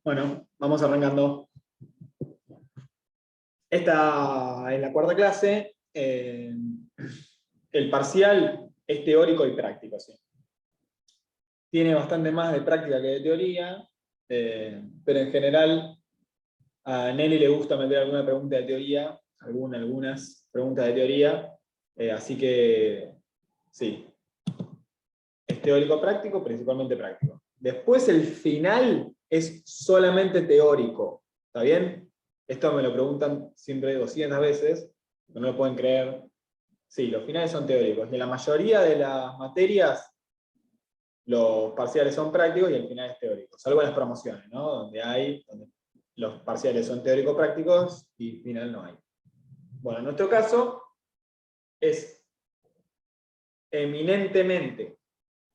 Bueno, vamos arrancando. Esta en la cuarta clase. El parcial es teórico y práctico, ¿sí? Tiene bastante más de práctica que de teoría, pero en general a Nelly le gusta meter alguna pregunta de teoría, algunas preguntas de teoría, así que sí, es teórico práctico, principalmente práctico. Después el final es solamente teórico, ¿está bien? Esto me lo preguntan siempre 200 veces, no me lo pueden creer. Sí, los finales son teóricos. Y en la mayoría de las materias, los parciales son prácticos y el final es teórico. Salvo en las promociones, ¿no? Donde los parciales son teórico-prácticos y final no hay. Bueno, en nuestro caso es eminentemente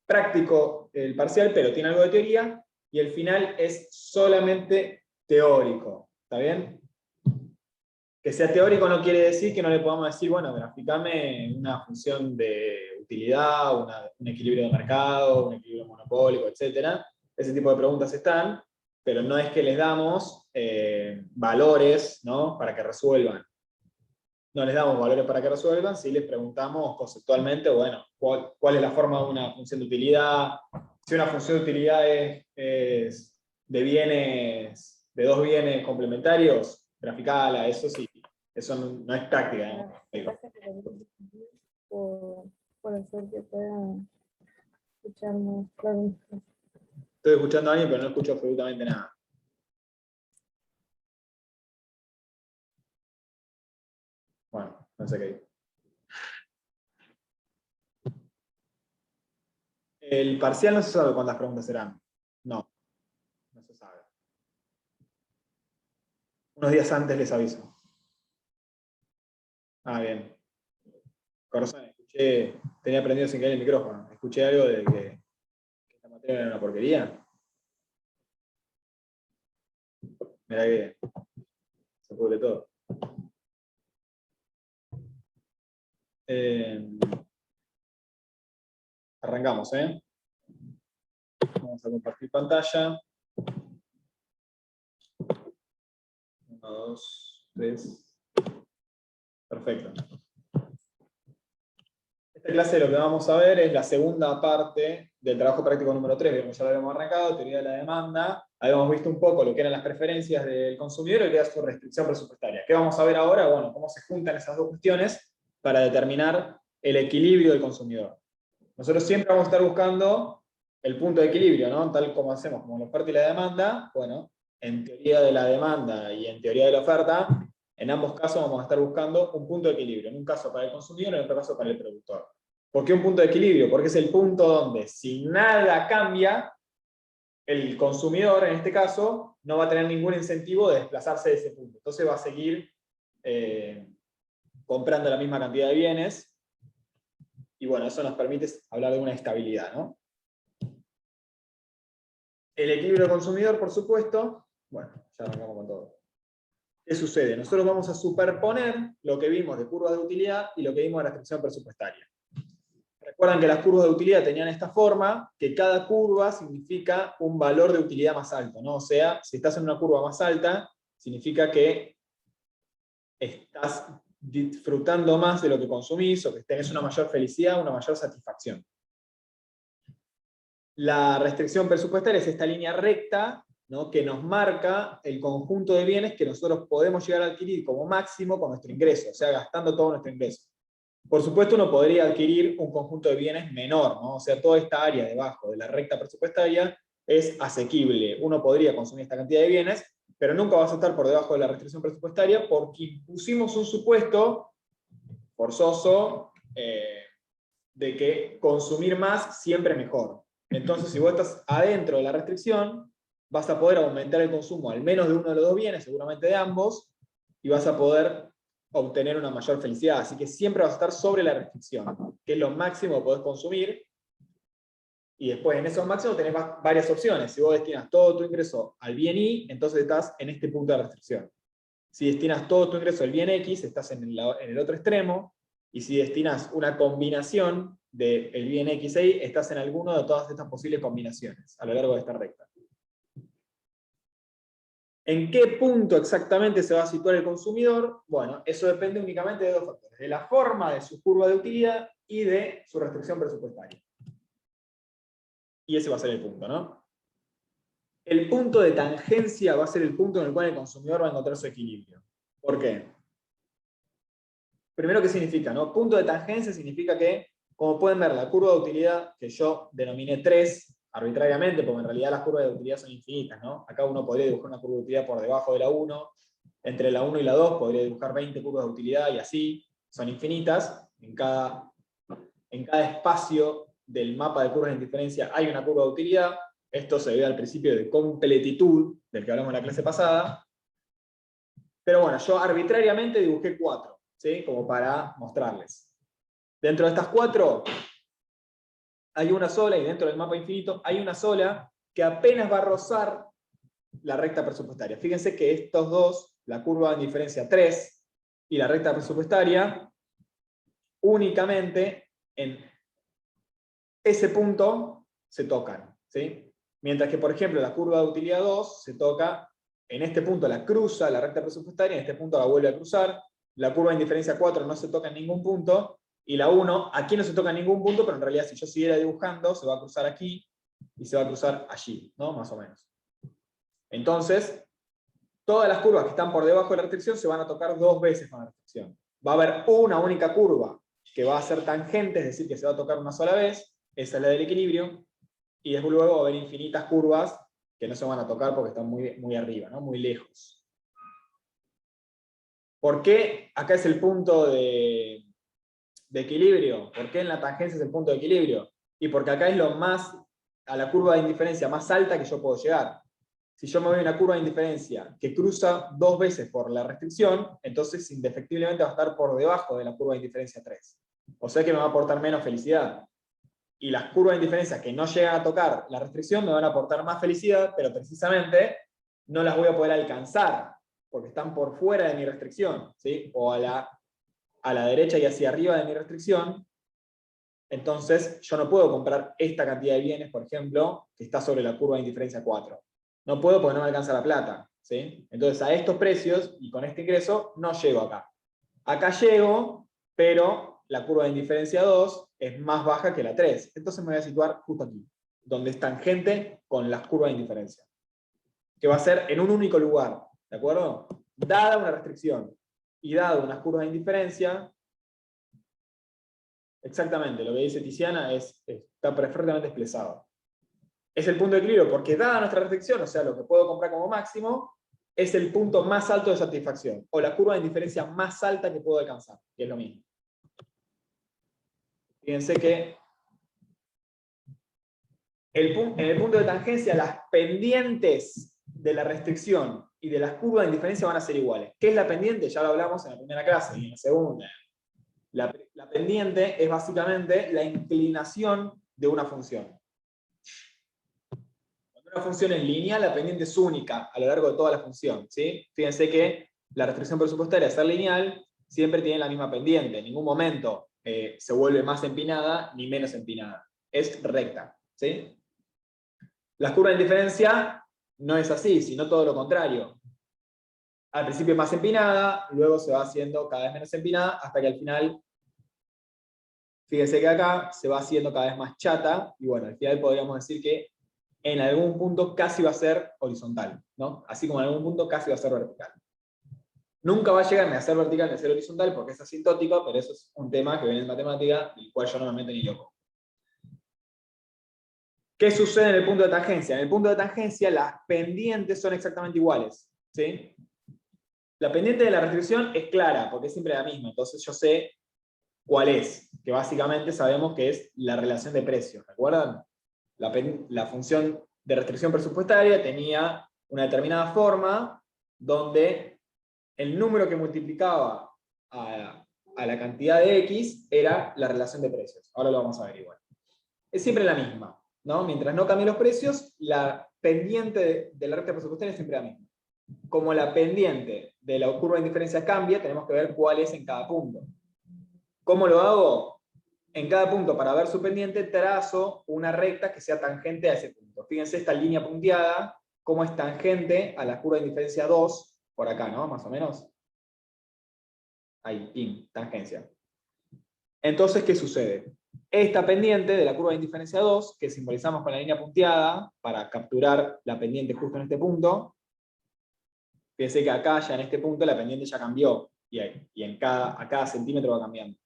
práctico el parcial, pero tiene algo de teoría, y el final es solamente teórico. ¿Está bien? Que sea teórico no quiere decir que no le podamos decir, bueno, graficame una función de utilidad, un equilibrio de mercado, un equilibrio monopólico, etc. Ese tipo de preguntas están, pero no es que les damos valores, ¿no?, para que resuelvan. No les damos valores para que resuelvan, si les preguntamos conceptualmente, bueno, ¿cuál es la forma de una función de utilidad? Si una función de utilidad es de bienes, de dos bienes complementarios, graficala, eso sí. Eso no es práctica, ¿no? Por hacer que pueda escuchar más claro. Estoy escuchando a alguien, pero no escucho absolutamente nada. Bueno, no sé qué. El parcial no se sabe cuántas preguntas serán. No se sabe. Unos días antes les aviso. Ah, bien. Corazón, tenía prendido sin querer el micrófono. Escuché algo de que esta materia era una porquería. Mirá que se pudre todo. Arrancamos, ¿eh? Vamos a compartir pantalla. 1, 2, 3. Perfecto. Esta clase lo que vamos a ver es la segunda parte del trabajo práctico número 3, ya lo habíamos arrancado, teoría de la demanda. Habíamos visto un poco lo que eran las preferencias del consumidor y lo que era su restricción presupuestaria. ¿Qué vamos a ver ahora? Bueno, cómo se juntan esas dos cuestiones para determinar el equilibrio del consumidor. Nosotros siempre vamos a estar buscando el punto de equilibrio, ¿no? Tal como hacemos con la oferta y la demanda. Bueno, en teoría de la demanda y en teoría de la oferta, en ambos casos vamos a estar buscando un punto de equilibrio, en un caso para el consumidor y en otro caso para el productor. ¿Por qué un punto de equilibrio? Porque es el punto donde, si nada cambia, el consumidor, en este caso, no va a tener ningún incentivo de desplazarse de ese punto. Entonces va a seguir comprando la misma cantidad de bienes, y bueno, eso nos permite hablar de una estabilidad, ¿no? El equilibrio consumidor, por supuesto, bueno, ya arrancamos con todo. ¿Qué sucede? Nosotros vamos a superponer lo que vimos de curvas de utilidad y lo que vimos de restricción presupuestaria. Recuerdan que las curvas de utilidad tenían esta forma, que cada curva significa un valor de utilidad más alto, ¿no? O sea, si estás en una curva más alta, significa que estás disfrutando más de lo que consumís o que tenés una mayor felicidad, una mayor satisfacción. La restricción presupuestaria es esta línea recta, ¿no?, que nos marca el conjunto de bienes que nosotros podemos llegar a adquirir como máximo con nuestro ingreso, o sea, gastando todo nuestro ingreso. Por supuesto, uno podría adquirir un conjunto de bienes menor, ¿no? O sea, toda esta área debajo de la recta presupuestaria es asequible. Uno podría consumir esta cantidad de bienes, pero nunca vas a estar por debajo de la restricción presupuestaria porque impusimos un supuesto forzoso de que consumir más siempre es mejor. Entonces, si vos estás adentro de la restricción, vas a poder aumentar el consumo al menos de uno de los dos bienes, seguramente de ambos, y vas a poder obtener una mayor felicidad. Así que siempre vas a estar sobre la restricción, que es lo máximo que podés consumir, y después en esos máximos tenés varias opciones. Si vos destinas todo tu ingreso al bien Y, entonces estás en este punto de restricción. Si destinas todo tu ingreso al bien X, estás en el otro extremo, y si destinas una combinación del bien X e Y, estás en alguno de todas estas posibles combinaciones a lo largo de esta recta. ¿En qué punto exactamente se va a situar el consumidor? Bueno, eso depende únicamente de dos factores, de la forma de su curva de utilidad y de su restricción presupuestaria. Y ese va a ser el punto, ¿no? El punto de tangencia va a ser el punto en el cual el consumidor va a encontrar su equilibrio. ¿Por qué? Primero, ¿qué significa? ¿No? Punto de tangencia significa que, como pueden ver, la curva de utilidad, que yo denominé 3 arbitrariamente, porque en realidad las curvas de utilidad son infinitas, ¿no? Acá uno podría dibujar una curva de utilidad por debajo de la 1, entre la 1 y la 2 podría dibujar 20 curvas de utilidad y así, son infinitas. En cada espacio del mapa de curvas de indiferencia hay una curva de utilidad. Esto se debe al principio de completitud, del que hablamos en la clase pasada. Pero bueno, yo arbitrariamente dibujé 4, ¿sí? Como para mostrarles. Dentro de estas 4 hay una sola, y dentro del mapa infinito hay una sola que apenas va a rozar la recta presupuestaria. Fíjense que estos dos, la curva de indiferencia 3 y la recta presupuestaria, únicamente en ese punto se tocan, ¿sí? Mientras que, por ejemplo, la curva de utilidad 2 se toca, en este punto la cruza la recta presupuestaria, en este punto la vuelve a cruzar, la curva de indiferencia 4 no se toca en ningún punto, y la 1, aquí no se toca en ningún punto, pero en realidad si yo siguiera dibujando, se va a cruzar aquí, y se va a cruzar allí, ¿no? Más o menos. Entonces, todas las curvas que están por debajo de la restricción se van a tocar 2 veces con la restricción. Va a haber una única curva que va a ser tangente, es decir, que se va a tocar una sola vez, esa es la del equilibrio, y después luego va a haber infinitas curvas que no se van a tocar porque están muy arriba, ¿no? Muy lejos. ¿Por qué acá es el punto de equilibrio? ¿Por qué en la tangencia es el punto de equilibrio? Y porque acá es a la curva de indiferencia más alta que yo puedo llegar. Si yo me voy a una curva de indiferencia que cruza 2 veces por la restricción, entonces indefectiblemente va a estar por debajo de la curva de indiferencia 3. O sea que me va a aportar menos felicidad. Y las curvas de indiferencia que no llegan a tocar la restricción me van a aportar más felicidad, pero precisamente no las voy a poder alcanzar, porque están por fuera de mi restricción, ¿sí? O a la derecha y hacia arriba de mi restricción. Entonces yo no puedo comprar esta cantidad de bienes, por ejemplo, que está sobre la curva de indiferencia 4. No puedo porque no me alcanza la plata, ¿sí? Entonces a estos precios y con este ingreso no llego acá. Acá llego, pero la curva de indiferencia 2 es más baja que la 3. Entonces me voy a situar justo aquí, donde es tangente con las curvas de indiferencia. Que va a ser en un único lugar, ¿de acuerdo? Dada una restricción y dado unas curvas de indiferencia, exactamente, lo que dice Tiziana está perfectamente expresado. Es el punto de equilibrio, porque dada nuestra restricción, o sea, lo que puedo comprar como máximo, es el punto más alto de satisfacción, o la curva de indiferencia más alta que puedo alcanzar, que es lo mismo. Fíjense que en el punto de tangencia, las pendientes de la restricción y de las curvas de indiferencia van a ser iguales. ¿Qué es la pendiente? Ya lo hablamos en la primera clase y en la segunda. La pendiente es básicamente la inclinación de una función. Cuando una función es lineal, la pendiente es única a lo largo de toda la función, ¿sí? Fíjense que la restricción presupuestaria, al ser lineal, siempre tiene la misma pendiente. En ningún momento se vuelve más empinada ni menos empinada. Es recta, ¿sí? La curva de indiferencia no es así, sino todo lo contrario. Al principio es más empinada, luego se va haciendo cada vez menos empinada, hasta que al final, fíjense que acá se va haciendo cada vez más chata, y bueno, al final podríamos decir que en algún punto casi va a ser horizontal, ¿no? Así como en algún punto casi va a ser vertical. Nunca va a llegar ni a ser vertical ni a ser horizontal porque es asintótico, pero eso es un tema que viene en matemática, del cual yo no me meto ni loco. ¿Qué sucede en el punto de tangencia? En el punto de tangencia las pendientes son exactamente iguales, ¿sí? La pendiente de la restricción es clara, porque es siempre la misma, entonces yo sé cuál es, que básicamente sabemos que es la relación de precios, ¿recuerdan? La función de restricción presupuestaria tenía una determinada forma donde el número que multiplicaba a la cantidad de X era la relación de precios. Ahora lo vamos a ver igual. Es siempre la misma, ¿no? Mientras no cambien los precios, la pendiente de la recta presupuestaria es siempre la misma. Como la pendiente de la curva de indiferencia cambia, tenemos que ver cuál es en cada punto. ¿Cómo lo hago? En cada punto, para ver su pendiente, trazo una recta que sea tangente a ese punto. Fíjense esta línea punteada, como es tangente a la curva de indiferencia 2, por acá, ¿no? Más o menos. Ahí, pin, tangencia. Entonces, ¿qué sucede? Esta pendiente de la curva de indiferencia 2, que simbolizamos con la línea punteada, para capturar la pendiente justo en este punto, fíjense que acá, ya en este punto, la pendiente ya cambió, y a cada centímetro va cambiando.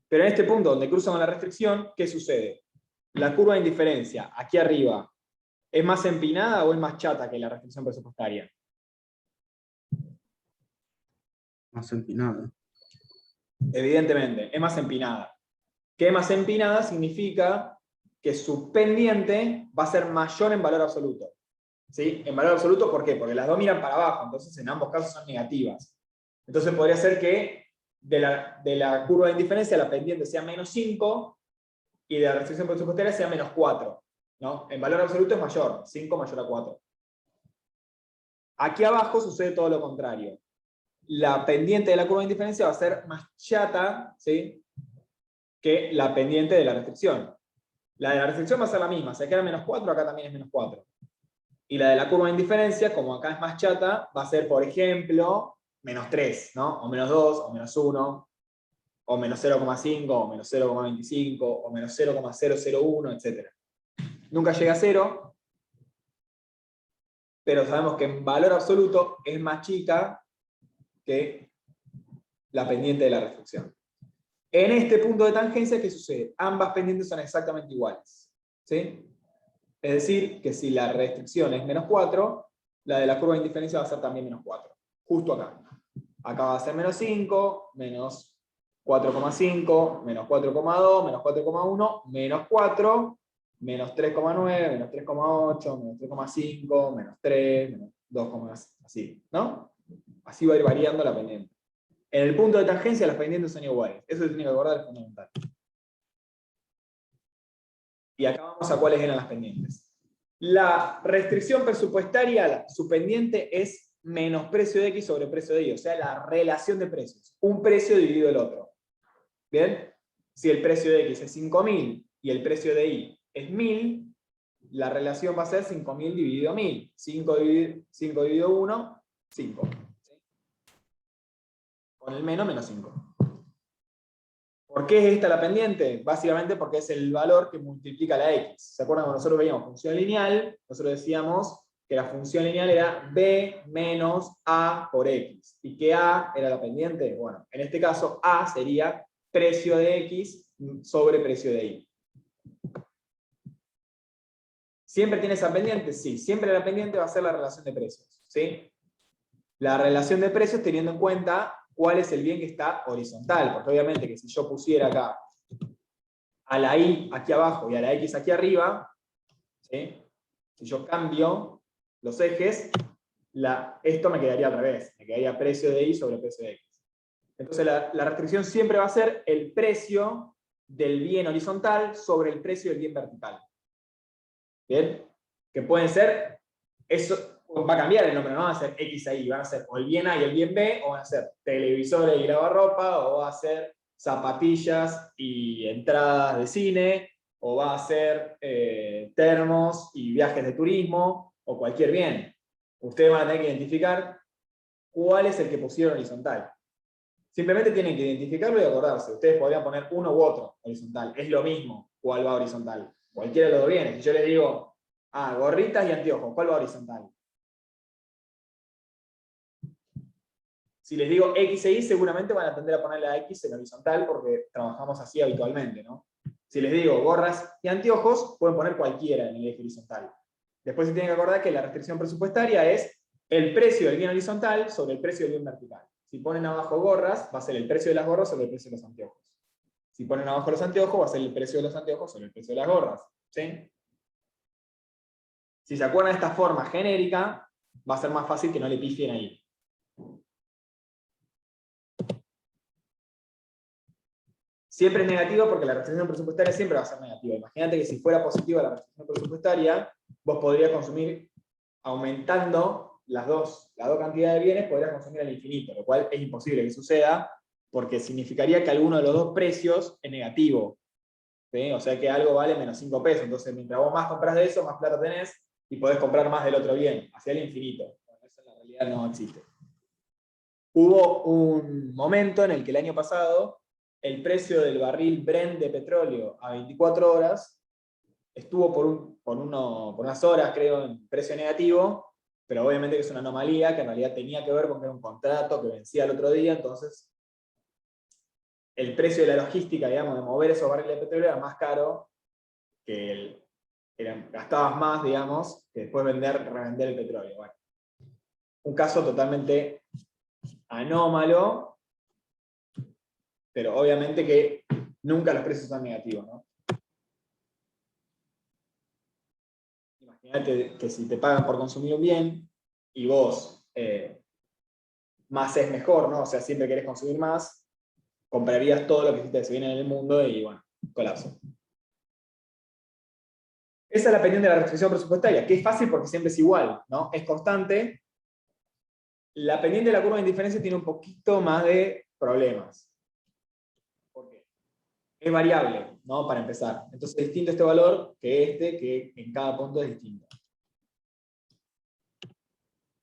Pero en este punto, donde cruzan con la restricción, ¿qué sucede? La curva de indiferencia, aquí arriba, ¿es más empinada o es más chata que la restricción presupuestaria? Más empinada. Evidentemente, es más empinada. Que es más empinada significa que su pendiente va a ser mayor en valor absoluto. ¿Sí? En valor absoluto, ¿por qué? Porque las dos miran para abajo, entonces en ambos casos son negativas. Entonces podría ser que de la curva de indiferencia la pendiente sea menos 5 y de la restricción presupuestaria sea menos 4. ¿No? En valor absoluto es mayor, 5 mayor a 4. Aquí abajo sucede todo lo contrario. La pendiente de la curva de indiferencia va a ser más chata, ¿sí?, que la pendiente de la restricción. La de la restricción va a ser la misma, si acá era menos 4, acá también es menos 4. Y la de la curva de indiferencia, como acá es más chata, va a ser, por ejemplo, menos 3, ¿no? O menos 2, o menos 1, o menos 0,5, o menos 0,25, o menos 0,001, etc. Nunca llega a 0, pero sabemos que en valor absoluto es más chica que la pendiente de la restricción. En este punto de tangencia, ¿qué sucede? Ambas pendientes son exactamente iguales. ¿Sí? Es decir, que si la restricción es menos 4, la de la curva de indiferencia va a ser también menos 4. Justo acá. Acá va a ser menos 5, menos 4,5, menos 4,2, menos 4,1, menos 4, menos 3,9, menos 3,8, menos 3,5, menos 3, menos 2, así, ¿no? Así va a ir variando la pendiente. En el punto de tangencia las pendientes son iguales. Eso se tiene que acordar, es fundamental. Y acá vamos a cuáles eran las pendientes. La restricción presupuestaria, su pendiente es menos precio de X sobre precio de Y, o sea, la relación de precios. Un precio dividido el otro. ¿Bien? Si el precio de X es 5.000 y el precio de Y es 1.000, la relación va a ser 5.000 dividido 1.000. 5 dividido 1, 5. Con el menos 5. ¿Por qué es esta la pendiente? Básicamente porque es el valor que multiplica la X. ¿Se acuerdan cuando nosotros veíamos función lineal? Nosotros decíamos que la función lineal era B menos A por X. ¿Y qué A era la pendiente? Bueno, en este caso A sería precio de X sobre precio de Y. ¿Siempre tiene esa pendiente? Sí, siempre la pendiente va a ser la relación de precios. ¿Sí? La relación de precios teniendo en cuenta cuál es el bien que está horizontal, porque obviamente que si yo pusiera acá a la Y aquí abajo y a la X aquí arriba, ¿sí?, si yo cambio los ejes, esto me quedaría al revés, me quedaría precio de Y sobre precio de X. Entonces la restricción siempre va a ser el precio del bien horizontal sobre el precio del bien vertical. ¿Bien? Que pueden ser, eso va a cambiar el nombre, no van a ser X a Y, van a ser o el bien A y el bien B, o van a ser televisores y lavarropa, o va a ser zapatillas y entradas de cine, o va a ser termos y viajes de turismo, o cualquier bien. Ustedes van a tener que identificar cuál es el que pusieron horizontal. Simplemente tienen que identificarlo y acordarse. Ustedes podrían poner uno u otro horizontal. Es lo mismo cuál va horizontal. Cualquiera de los dos bienes. Si yo les digo, gorritas y anteojos, ¿cuál va horizontal? Si les digo X e Y, seguramente van a tender a poner la X en horizontal porque trabajamos así habitualmente, ¿no? Si les digo gorras y anteojos, pueden poner cualquiera en el eje horizontal. Después se tienen que acordar que la restricción presupuestaria es el precio del bien horizontal sobre el precio del bien vertical. Si ponen abajo gorras, va a ser el precio de las gorras sobre el precio de los anteojos. Si ponen abajo los anteojos, va a ser el precio de los anteojos sobre el precio de las gorras. ¿Sí? Si se acuerdan de esta forma genérica, va a ser más fácil que no le pifien ahí. Siempre es negativo porque la restricción presupuestaria siempre va a ser negativa. Imagínate que si fuera positiva la restricción presupuestaria, vos podrías consumir, aumentando las dos cantidades de bienes, podrías consumir al infinito, lo cual es imposible que suceda, porque significaría que alguno de los dos precios es negativo. ¿Sí? O sea que algo vale menos 5 pesos. Entonces, mientras vos más compras de eso, más plata tenés. y podés comprar más del otro bien, hacia el infinito. Bueno, eso en la realidad no existe. Hubo un momento en el que el año pasado el precio del barril Brent de petróleo a 24 horas estuvo por unas horas, creo, en precio negativo, pero obviamente que es una anomalía, que en realidad tenía que ver con que era un contrato que vencía el otro día, entonces el precio de la logística, digamos, de mover esos barriles de petróleo era más caro que gastabas más, digamos, que después revender el petróleo. Bueno, un caso totalmente anómalo, pero obviamente que nunca los precios son negativos, ¿no? Imagínate que si te pagan por consumir un bien y vos más es mejor, ¿no? O sea, siempre querés consumir más, comprarías todo lo que se viene en el mundo y bueno, colapso. Esa es la pendiente de la restricción presupuestaria, que es fácil porque siempre es igual, ¿no? Es constante. La pendiente de la curva de indiferencia tiene un poquito más de problemas. ¿Por qué? Es variable, ¿no? Para empezar. Entonces es distinto este valor que en cada punto es distinto.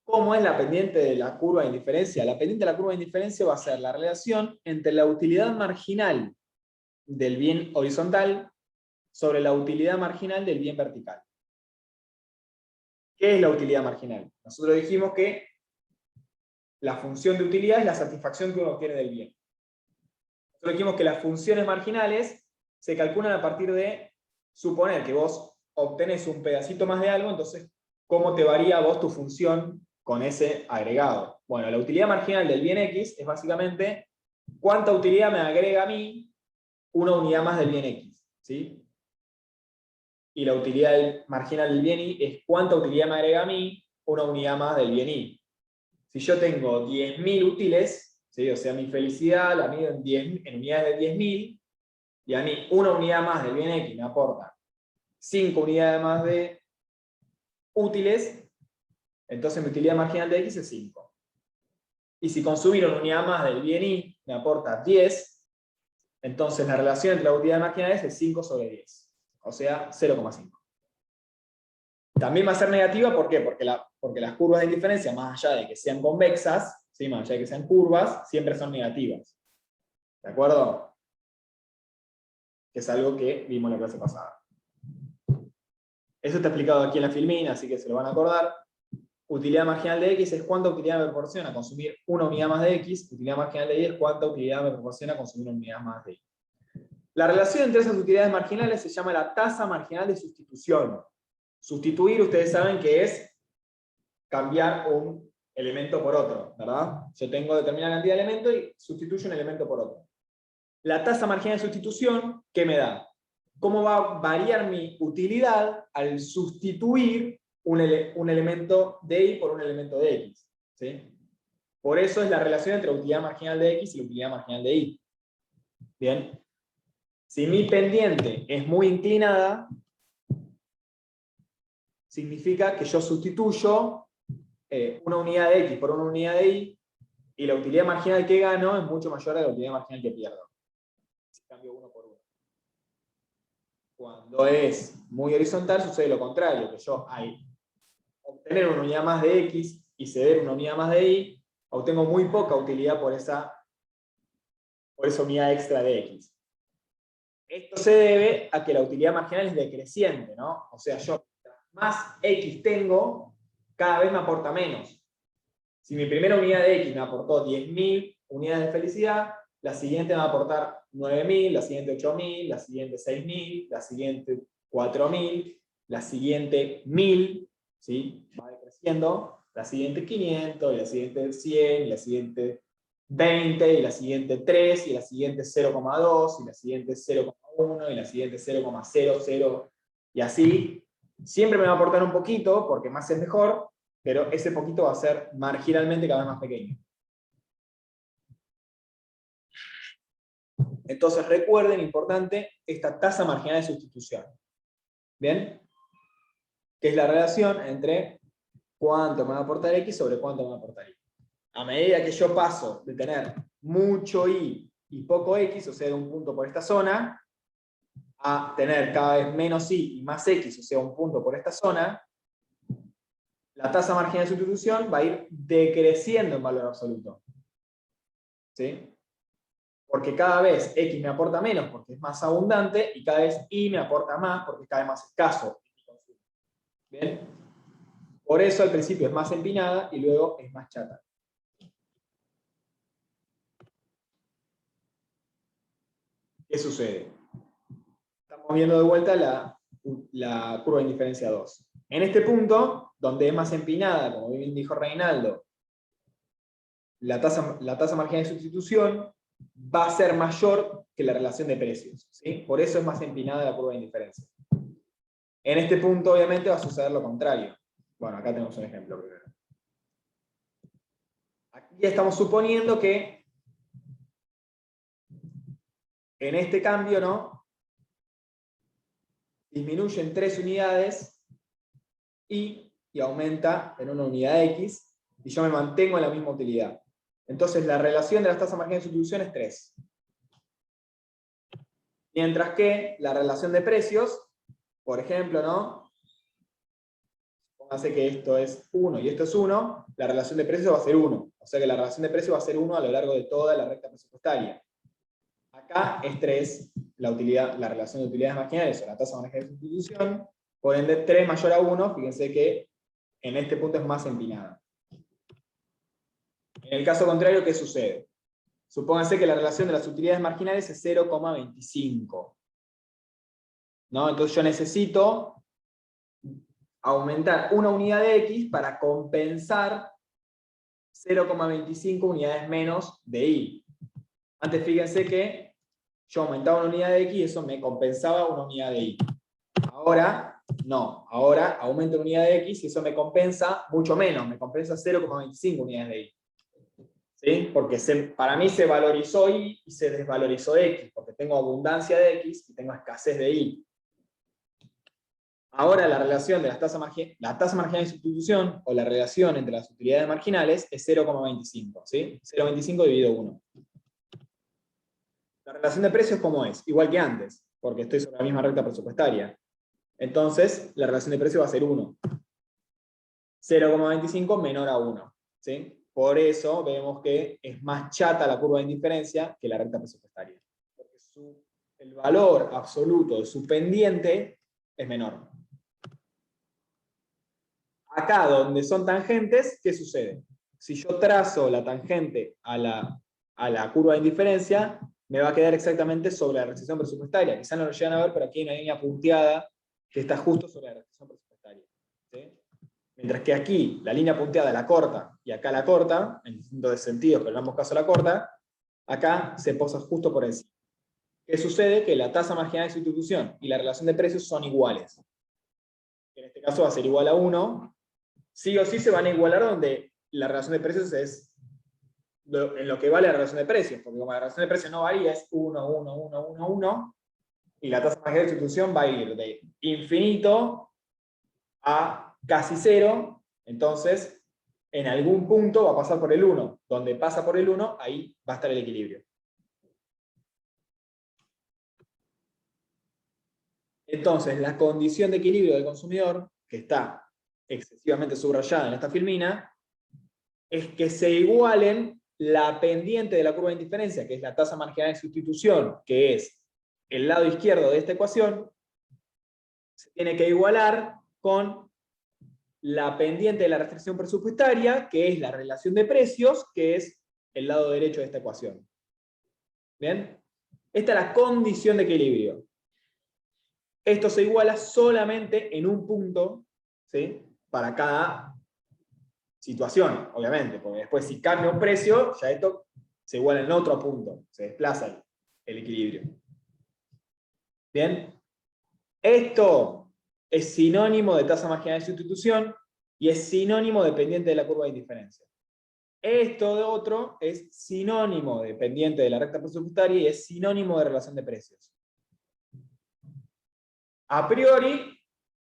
¿Cómo es la pendiente de la curva de indiferencia? La pendiente de la curva de indiferencia va a ser la relación entre la utilidad marginal del bien horizontal sobre la utilidad marginal del bien vertical. ¿Qué es la utilidad marginal? Nosotros dijimos que la función de utilidad es la satisfacción que uno obtiene del bien. Nosotros dijimos que las funciones marginales se calculan a partir de suponer que vos obtenés un pedacito más de algo, entonces, ¿cómo te varía a vos tu función con ese agregado? Bueno, la utilidad marginal del bien X es básicamente cuánta utilidad me agrega a mí una unidad más del bien X, ¿sí? Y la utilidad marginal del bien Y es cuánta utilidad me agrega a mí una unidad más del bien Y. Si yo tengo 10.000 útiles, ¿sí? O sea, mi felicidad la mido en unidades de 10.000, y a mí una unidad más del bien X me aporta 5 unidades más de útiles, entonces mi utilidad marginal de X es 5. Y si consumir una unidad más del bien Y me aporta 10, entonces la relación entre las utilidades marginales es 5 sobre 10, o sea, 0,5. También va a ser negativa, ¿por qué? Porque las curvas de indiferencia, más allá de que sean convexas, ¿sí? Más allá de que sean curvas, siempre son negativas. ¿De acuerdo? Que es algo que vimos en la clase pasada. Eso está explicado aquí en la filmina, así que se lo van a acordar. Utilidad marginal de X es cuánta utilidad me proporciona consumir una unidad más de X. Utilidad marginal de Y es cuánta utilidad me proporciona consumir una unidad más de Y. La relación entre esas utilidades marginales se llama la tasa marginal de sustitución. Sustituir, ustedes saben que es cambiar un elemento por otro, ¿verdad? Yo tengo determinada cantidad de elementos y sustituyo un elemento por otro. La tasa marginal de sustitución, ¿qué me da? ¿Cómo va a variar mi utilidad al sustituir un elemento de Y por un elemento de X? ¿Sí? Por eso es la relación entre la utilidad marginal de X y la utilidad marginal de Y. ¿Bien? Si mi pendiente es muy inclinada, significa que yo sustituyo una unidad de X por una unidad de Y, y la utilidad marginal que gano es mucho mayor a la utilidad marginal que pierdo. Si cambio uno por uno. Cuando es muy horizontal sucede lo contrario, que yo al obtener una unidad más de X y ceder una unidad más de Y, obtengo muy poca utilidad por esa unidad extra de X. Esto se debe a que la utilidad marginal es decreciente, ¿no? O sea, yo más X tengo, cada vez me aporta menos. Si mi primera unidad de X me aportó 10.000 unidades de felicidad, la siguiente me va a aportar 9.000, la siguiente 8.000, la siguiente 6.000, la siguiente 4.000, la siguiente 1.000, ¿sí? Va decreciendo, la siguiente 500, y la siguiente 100, y la siguiente 20, y la siguiente 3, y la siguiente 0,2, y la siguiente 0,1, y la siguiente 0,00, y así. Siempre me va a aportar un poquito, porque más es mejor, pero ese poquito va a ser marginalmente cada vez más pequeño. Entonces recuerden, importante, esta tasa marginal de sustitución. ¿Bien? Que es la relación entre cuánto me va a aportar X sobre cuánto me va a aportar Y. A medida que yo paso de tener mucho Y y poco X, o sea, de un punto por esta zona, a tener cada vez menos Y y más X, o sea, un punto por esta zona, la tasa marginal de sustitución va a ir decreciendo en valor absoluto. ¿Sí? Porque cada vez X me aporta menos porque es más abundante, y cada vez Y me aporta más porque es cada vez más escaso. ¿Bien? Por eso al principio es más empinada y luego es más chata. ¿Qué sucede? Estamos viendo de vuelta la curva de indiferencia 2. En este punto, donde es más empinada, como bien dijo Reinaldo, la tasa marginal de sustitución va a ser mayor que la relación de precios. ¿Sí? Por eso es más empinada la curva de indiferencia. En este punto, obviamente, va a suceder lo contrario. Bueno, acá tenemos un ejemplo primero. Aquí estamos suponiendo que en este cambio, ¿no?, disminuye en 3 unidades y aumenta en una unidad X, y yo me mantengo en la misma utilidad. Entonces la relación de las tasas marginales de sustitución es 3. Mientras que la relación de precios, por ejemplo, ¿no?, póngase que esto es 1 y esto es 1, la relación de precios va a ser 1. O sea que la relación de precios va a ser 1 a lo largo de toda la recta presupuestaria. Acá es 3 la relación de utilidades marginales o la tasa marginal de sustitución, por ende 3 mayor a 1, fíjense que en este punto es más empinada. En el caso contrario, ¿qué sucede? Supónganse que la relación de las utilidades marginales es 0,25. ¿No? Entonces yo necesito aumentar una unidad de X para compensar 0,25 unidades menos de Y. Antes fíjense que yo aumentaba una unidad de X y eso me compensaba una unidad de Y. Ahora, no. Ahora aumento una unidad de X y eso me compensa mucho menos. Me compensa 0,25 unidades de Y. ¿Sí? Porque para mí se valorizó Y y se desvalorizó X. Porque tengo abundancia de X y tengo escasez de Y. Ahora la relación de la tasa marginal de sustitución, o la relación entre las utilidades marginales, es 0,25. ¿Sí? 0,25 dividido 1. La relación de precios, ¿cómo es? Igual que antes, porque estoy sobre la misma recta presupuestaria. Entonces, la relación de precios va a ser 1. 0,25 menor a 1. ¿Sí? Por eso vemos que es más chata la curva de indiferencia que la recta presupuestaria. Porque el valor absoluto de su pendiente es menor. Acá, donde son tangentes, ¿qué sucede? Si yo trazo la tangente a la curva de indiferencia, me va a quedar exactamente sobre la restricción presupuestaria. Quizá no lo llegan a ver, pero aquí hay una línea punteada que está justo sobre la restricción presupuestaria. ¿Sí? Mientras que aquí la línea punteada la corta y acá la corta, en distintos sentidos, pero en ambos casos la corta, acá se posa justo por encima. ¿Qué sucede? Que la tasa marginal de sustitución y la relación de precios son iguales. En este caso va a ser igual a 1. Sí o sí se van a igualar donde la relación de precios es en lo que vale la relación de precios, porque como la relación de precios no varía, es 1, 1, 1, 1, 1, y la tasa marginal de sustitución va a ir de infinito a casi 0, entonces en algún punto va a pasar por el 1. Donde pasa por el 1, ahí va a estar el equilibrio. Entonces, la condición de equilibrio del consumidor, que está excesivamente subrayada en esta filmina, es que se igualen la pendiente de la curva de indiferencia, que es la tasa marginal de sustitución, que es el lado izquierdo de esta ecuación, se tiene que igualar con la pendiente de la restricción presupuestaria, que es la relación de precios, que es el lado derecho de esta ecuación. ¿Bien? Esta es la condición de equilibrio. Esto se iguala solamente en un punto, ¿sí?, para cada situación, obviamente, porque después si cambia un precio, ya esto se iguala en otro punto, se desplaza el equilibrio. ¿Bien? Esto es sinónimo de tasa marginal de sustitución y es sinónimo de pendiente de la curva de indiferencia. Esto de otro es sinónimo de pendiente de la recta presupuestaria y es sinónimo de relación de precios. A priori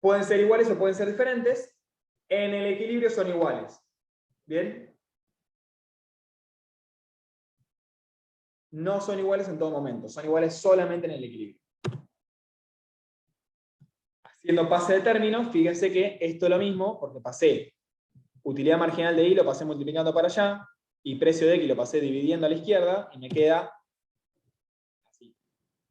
pueden ser iguales o pueden ser diferentes. En el equilibrio son iguales. ¿Bien? No son iguales en todo momento, son iguales solamente en el equilibrio. Haciendo pase de términos, fíjense que esto es lo mismo, porque pasé utilidad marginal de Y lo pasé multiplicando para allá, y precio de X lo pasé dividiendo a la izquierda, y me queda así.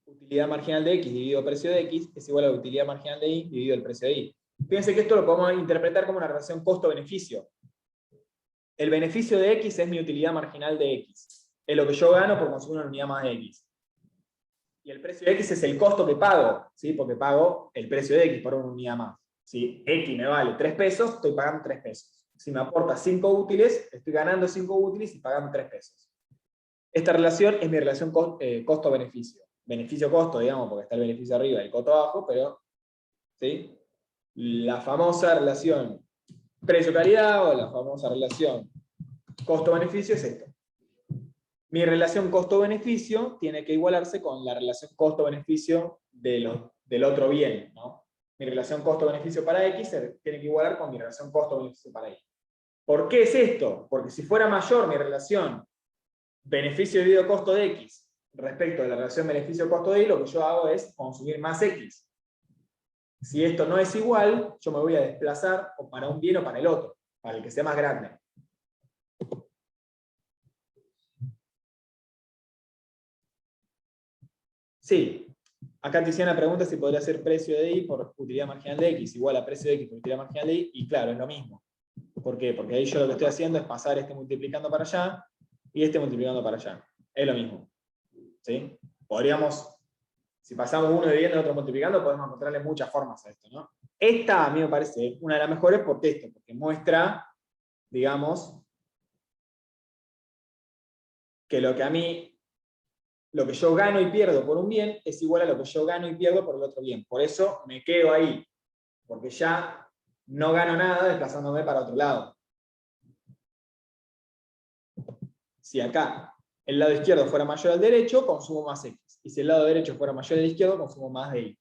Utilidad marginal de X dividido precio de X es igual a la utilidad marginal de Y dividido el precio de Y. Fíjense que esto lo podemos interpretar como una relación costo-beneficio. El beneficio de X es mi utilidad marginal de X. Es lo que yo gano por consumir una unidad más de X. Y el precio de X es el costo que pago, ¿sí? Porque pago el precio de X por una unidad más. Si X me vale 3 pesos, estoy pagando 3 pesos. Si me aporta 5 útiles, estoy ganando 5 útiles y pagando 3 pesos. Esta relación es mi relación costo-beneficio. Beneficio-costo, digamos, porque está el beneficio arriba y el costo abajo, pero ¿sí? La famosa relación precio-calidad o la famosa relación costo-beneficio es esto. Mi relación costo-beneficio tiene que igualarse con la relación costo-beneficio del otro bien, ¿no? Mi relación costo-beneficio para X se tiene que igualar con mi relación costo-beneficio para Y. ¿Por qué es esto? Porque si fuera mayor mi relación beneficio dividido costo de X respecto a la relación beneficio-costo de Y, lo que yo hago es consumir más X. Si esto no es igual, yo me voy a desplazar o para un bien o para el otro, para el que sea más grande. Sí, acá Tiziana pregunta si podría ser precio de Y por utilidad marginal de X igual a precio de X por utilidad marginal de Y, y claro, es lo mismo. ¿Por qué? Porque ahí yo lo que estoy haciendo es pasar este multiplicando para allá y este multiplicando para allá. Es lo mismo. ¿Sí? Podríamos, si pasamos uno dividiendo y otro multiplicando, podemos encontrarle muchas formas a esto, ¿no? Esta a mí me parece una de las mejores porque muestra, digamos, que lo que yo gano y pierdo por un bien es igual a lo que yo gano y pierdo por el otro bien. Por eso me quedo ahí, porque ya no gano nada desplazándome para otro lado. Si acá el lado izquierdo fuera mayor al derecho, consumo más X. Y si el lado derecho fuera mayor al izquierdo, consumo más de Y.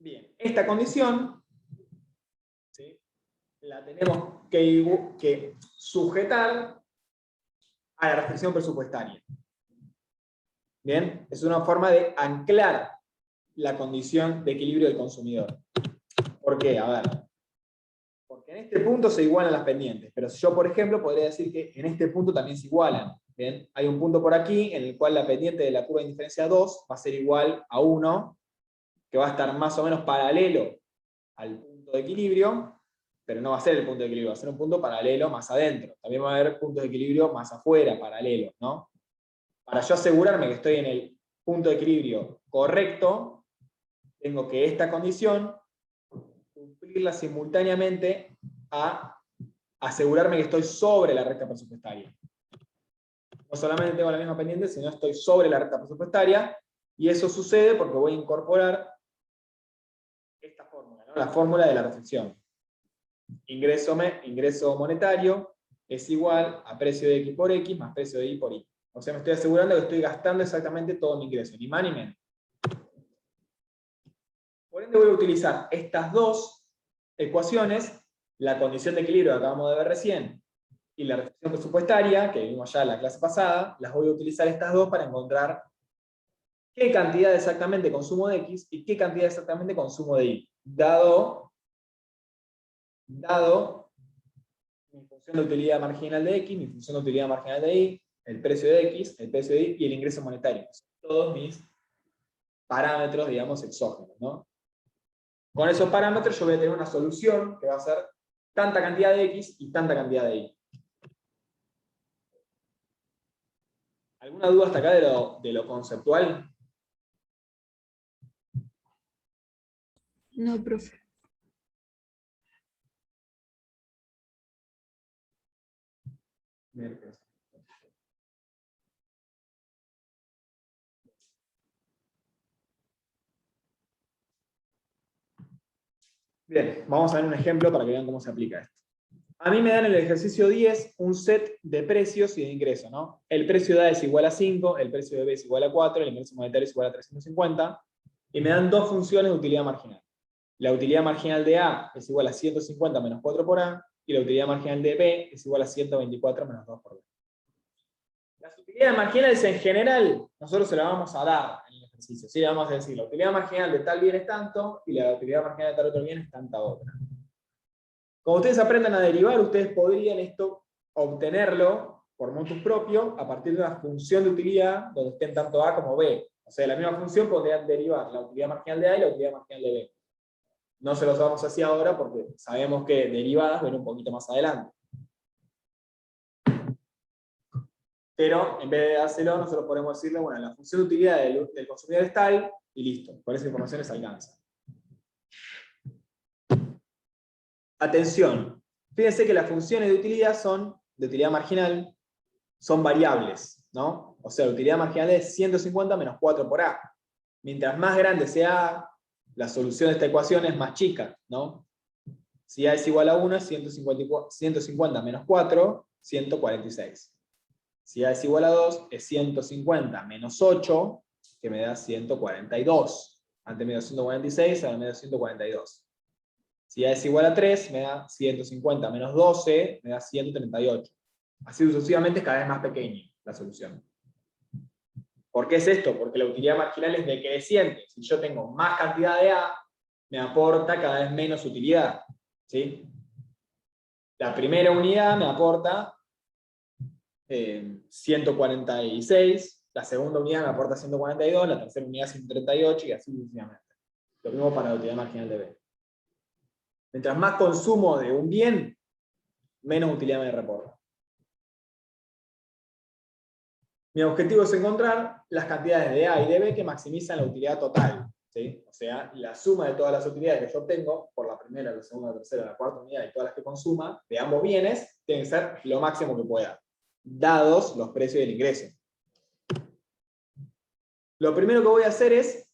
Bien, esta condición, ¿sí?, la tenemos que sujetar a la restricción presupuestaria. Bien, es una forma de anclar la condición de equilibrio del consumidor. ¿Por qué? A ver. Porque en este punto se igualan las pendientes, pero yo, por ejemplo, podría decir que en este punto también se igualan. ¿Bien? Hay un punto por aquí en el cual la pendiente de la curva de indiferencia 2 va a ser igual a 1, que va a estar más o menos paralelo al punto de equilibrio, pero no va a ser el punto de equilibrio, va a ser un punto paralelo más adentro. También va a haber puntos de equilibrio más afuera, paralelos, ¿no? Para yo asegurarme que estoy en el punto de equilibrio correcto, tengo que esta condición cumplirla simultáneamente a asegurarme que estoy sobre la recta presupuestaria. No solamente tengo la misma pendiente, sino estoy sobre la recta presupuestaria, y eso sucede porque voy a incorporar esta fórmula, ¿no? La fórmula de la restricción. Ingreso monetario es igual a precio de X por X más precio de Y por Y. O sea, me estoy asegurando que estoy gastando exactamente todo mi ingreso, ni más ni menos. Por ende voy a utilizar estas dos ecuaciones, la condición de equilibrio que acabamos de ver recién, y la restricción presupuestaria, que vimos ya en la clase pasada, las voy a utilizar estas dos para encontrar qué cantidad exactamente consumo de X y qué cantidad exactamente consumo de Y, dado mi función de utilidad marginal de X, mi función de utilidad marginal de Y, el precio de X, el precio de Y y el ingreso monetario. Son todos mis parámetros, digamos, exógenos, ¿no? Con esos parámetros yo voy a tener una solución que va a ser tanta cantidad de X y tanta cantidad de Y. ¿Alguna duda hasta acá de lo conceptual? No, profe. Bien. Bien, vamos a ver un ejemplo para que vean cómo se aplica esto. A mí me dan en el ejercicio 10 un set de precios y de ingresos, ¿no? El precio de A es igual a 5, el precio de B es igual a 4, el ingreso monetario es igual a 350, y me dan dos funciones de utilidad marginal. La utilidad marginal de A es igual a 150 menos 4 por A, y la utilidad marginal de B es igual a 124 menos 2 por B. Las utilidades marginales en general, nosotros se las vamos a dar en el ejercicio. ejercicio. ¿Sí? Vamos a decir, la utilidad marginal de tal bien es tanto, y la utilidad marginal de tal otro bien es tanta otra. Cuando ustedes aprendan a derivar, ustedes podrían esto obtenerlo por motus propio a partir de una función de utilidad donde estén tanto A como B. O sea, de la misma función podrían derivar la utilidad marginal de A y la utilidad marginal de B. No se los vamos a hacer ahora porque sabemos que derivadas ven un poquito más adelante. Pero en vez de dárselo, nosotros podemos decirle, bueno, la función de utilidad del consumidor es tal, y listo. Con esa información les alcanza. Atención. Fíjense que las funciones de utilidad marginal, son variables, ¿no? O sea, la utilidad marginal es 150 menos 4 por A. Mientras más grande sea A, la solución de esta ecuación es más chica, ¿no? Si A es igual a 1, es 150 menos 4, 146. Si A es igual a 2, es 150 menos 8, que me da 142. Antes me dio 146, ahora me da 142. Si A es igual a 3, me da 150 menos 12, me da 138. Así sucesivamente es cada vez más pequeña la solución. ¿Por qué es esto? Porque la utilidad marginal es decreciente. Si yo tengo más cantidad de A, me aporta cada vez menos utilidad. ¿Sí? La primera unidad me aporta 146, la segunda unidad me aporta 142, la tercera unidad 138 y así sucesivamente. Lo mismo para la utilidad marginal de B. Mientras más consumo de un bien, menos utilidad me reporta. Mi objetivo es encontrar las cantidades de A y de B que maximizan la utilidad total. ¿Sí? O sea, la suma de todas las utilidades que yo obtengo, por la primera, la segunda, la tercera, la cuarta unidad y todas las que consuma, de ambos bienes, tiene que ser lo máximo que pueda, dados los precios del ingreso. Lo primero que voy a hacer es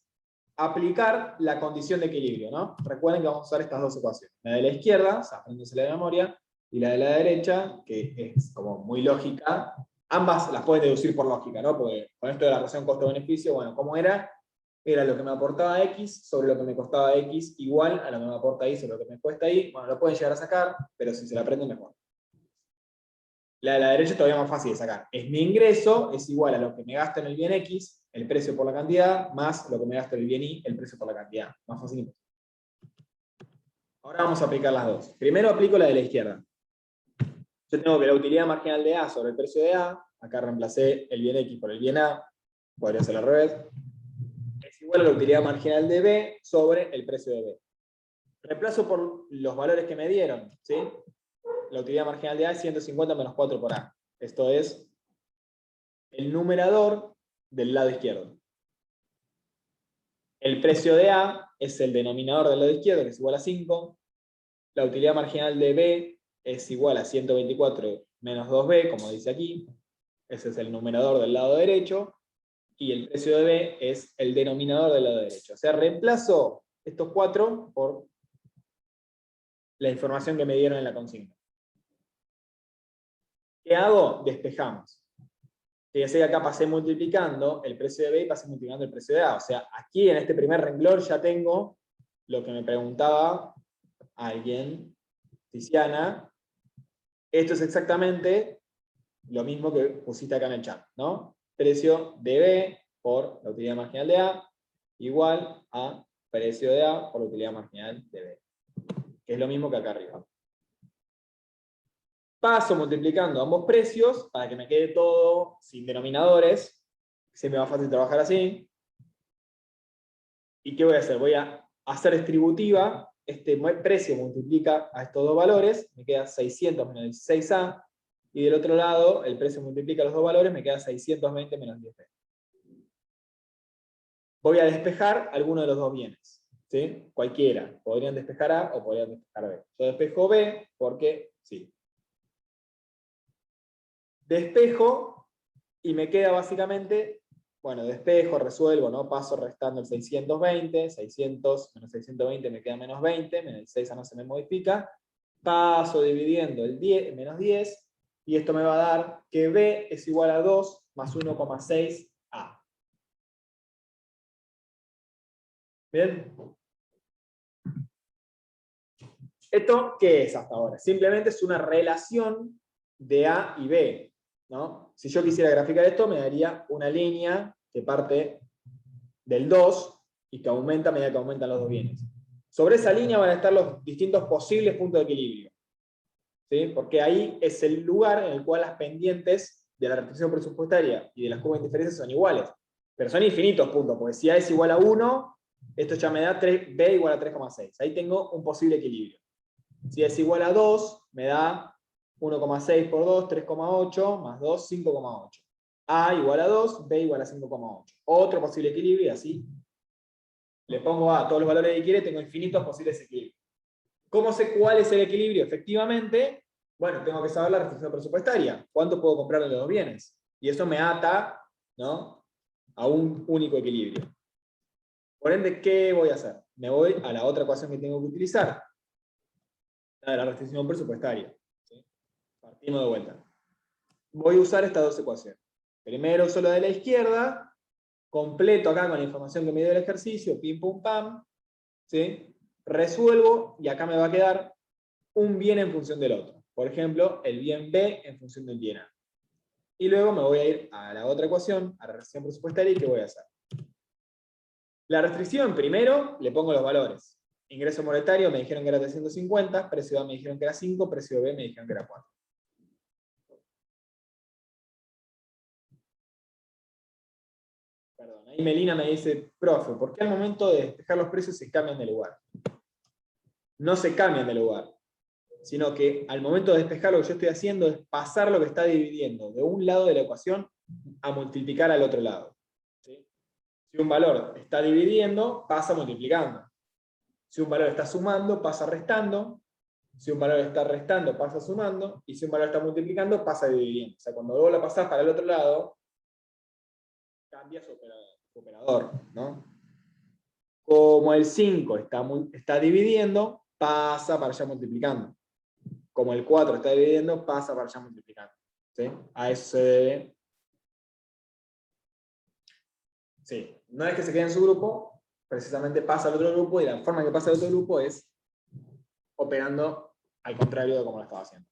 aplicar la condición de equilibrio, ¿no? Recuerden que vamos a usar estas dos ecuaciones. La de la izquierda, o sea, apréndensela de memoria, y la de la derecha, que es como muy lógica. Ambas las pueden deducir por lógica, ¿no? Porque con esto de la relación costo-beneficio, bueno, ¿cómo era? Era lo que me aportaba X sobre lo que me costaba X igual a lo que me aporta Y sobre lo que me cuesta Y. Bueno, lo pueden llegar a sacar, pero si se la aprenden mejor. La de la derecha es todavía más fácil de sacar. Es mi ingreso, es igual a lo que me gasto en el bien X, el precio por la cantidad, más lo que me gasto en el bien Y, el precio por la cantidad. Más fácil. Ahora vamos a aplicar las dos. Primero aplico la de la izquierda. Yo tengo que la utilidad marginal de A sobre el precio de A, acá reemplacé el bien X por el bien A, podría ser al revés, es igual a la utilidad marginal de B sobre el precio de B. Reemplazo por los valores que me dieron, ¿sí? La utilidad marginal de A es 150 menos 4 por A. Esto es el numerador del lado izquierdo. El precio de A es el denominador del lado izquierdo, que es igual a 5. La utilidad marginal de B es igual a 124 menos 2B, como dice aquí. Ese es el numerador del lado derecho. Y el precio de B es el denominador del lado derecho. O sea, reemplazo estos 4 por la información que me dieron en la consigna. ¿Qué hago? Despejamos. Fíjense que acá pasé multiplicando el precio de B y pasé multiplicando el precio de A. O sea, aquí en este primer renglón ya tengo lo que me preguntaba alguien, Tiziana. Esto es exactamente lo mismo que pusiste acá en el chat, ¿no? Precio de B por la utilidad marginal de A igual a precio de A por la utilidad marginal de B. Que es lo mismo que acá arriba. Paso multiplicando ambos precios para que me quede todo sin denominadores. Siempre más fácil trabajar así. ¿Y qué voy a hacer? Voy a hacer distributiva. Este precio multiplica a estos dos valores. Me queda 600 menos 16A. Y del otro lado, el precio multiplica los dos valores. Me queda 620 menos 10B. Voy a despejar alguno de los dos bienes. ¿Sí? Cualquiera. Podrían despejar A o podrían despejar B. Yo despejo B porque sí. Despejo y me queda básicamente, bueno, despejo, resuelvo, ¿no? Paso restando el 620, 600 menos 620 me queda menos 20, menos el 6 no se me modifica, paso dividiendo el 10, menos 10, y esto me va a dar que B es igual a 2 más 1,6A. ¿Bien? ¿Esto qué es hasta ahora? Simplemente es una relación de A y B, ¿no? Si yo quisiera graficar esto, me daría una línea que parte del 2 y que aumenta a medida que aumentan los dos bienes. Sobre esa línea van a estar los distintos posibles puntos de equilibrio. ¿Sí? Porque ahí es el lugar en el cual las pendientes de la restricción presupuestaria y de las curvas de interferencia son iguales. Pero son infinitos puntos, porque si A es igual a 1, esto ya me da B igual a 3,6. Ahí tengo un posible equilibrio. Si es igual a 2, me da 1,6 por 2, 3,8, más 2, 5,8. A igual a 2, B igual a 5,8. Otro posible equilibrio y así. Le pongo A todos los valores que quiere, tengo infinitos posibles equilibrios. ¿Cómo sé cuál es el equilibrio? Efectivamente, bueno, tengo que saber la restricción presupuestaria. ¿Cuánto puedo comprar de los dos bienes? Y eso me ata, ¿no?, a un único equilibrio. Por ende, ¿qué voy a hacer? Me voy a la otra ecuación que tengo que utilizar, la de la restricción presupuestaria. ¿Sí? Partimos de vuelta. Voy a usar estas dos ecuaciones. Primero uso la de la izquierda, completo acá con la información que me dio el ejercicio, pim pum pam, ¿sí? Resuelvo y acá me va a quedar un bien en función del otro. Por ejemplo, el bien B en función del bien A. Y luego me voy a ir a la otra ecuación, a la restricción presupuestaria, y ¿qué voy a hacer? La restricción, primero, le pongo los valores. Ingreso monetario me dijeron que era 350, precio A me dijeron que era 5, precio B me dijeron que era 4. Perdón, ahí Melina me dice, profe, ¿por qué al momento de despejar los precios se cambian de lugar? No se cambian de lugar, sino que al momento de despejar lo que yo estoy haciendo es pasar lo que está dividiendo de un lado de la ecuación a multiplicar al otro lado. ¿Sí? Si un valor está dividiendo, pasa multiplicando. Si un valor está sumando, pasa restando. Si un valor está restando, pasa sumando. Y si un valor está multiplicando, pasa dividiendo. O sea, cuando vos la pasás para el otro lado, cambia su operador, ¿no? Como el 5 está dividiendo, pasa para allá multiplicando. Como el 4 está dividiendo, pasa para allá multiplicando. ¿Sí? A eso se debe. Sí, no es que se quede en su grupo, precisamente pasa al otro grupo, y la forma en que pasa al otro grupo es operando al contrario de como lo estaba haciendo.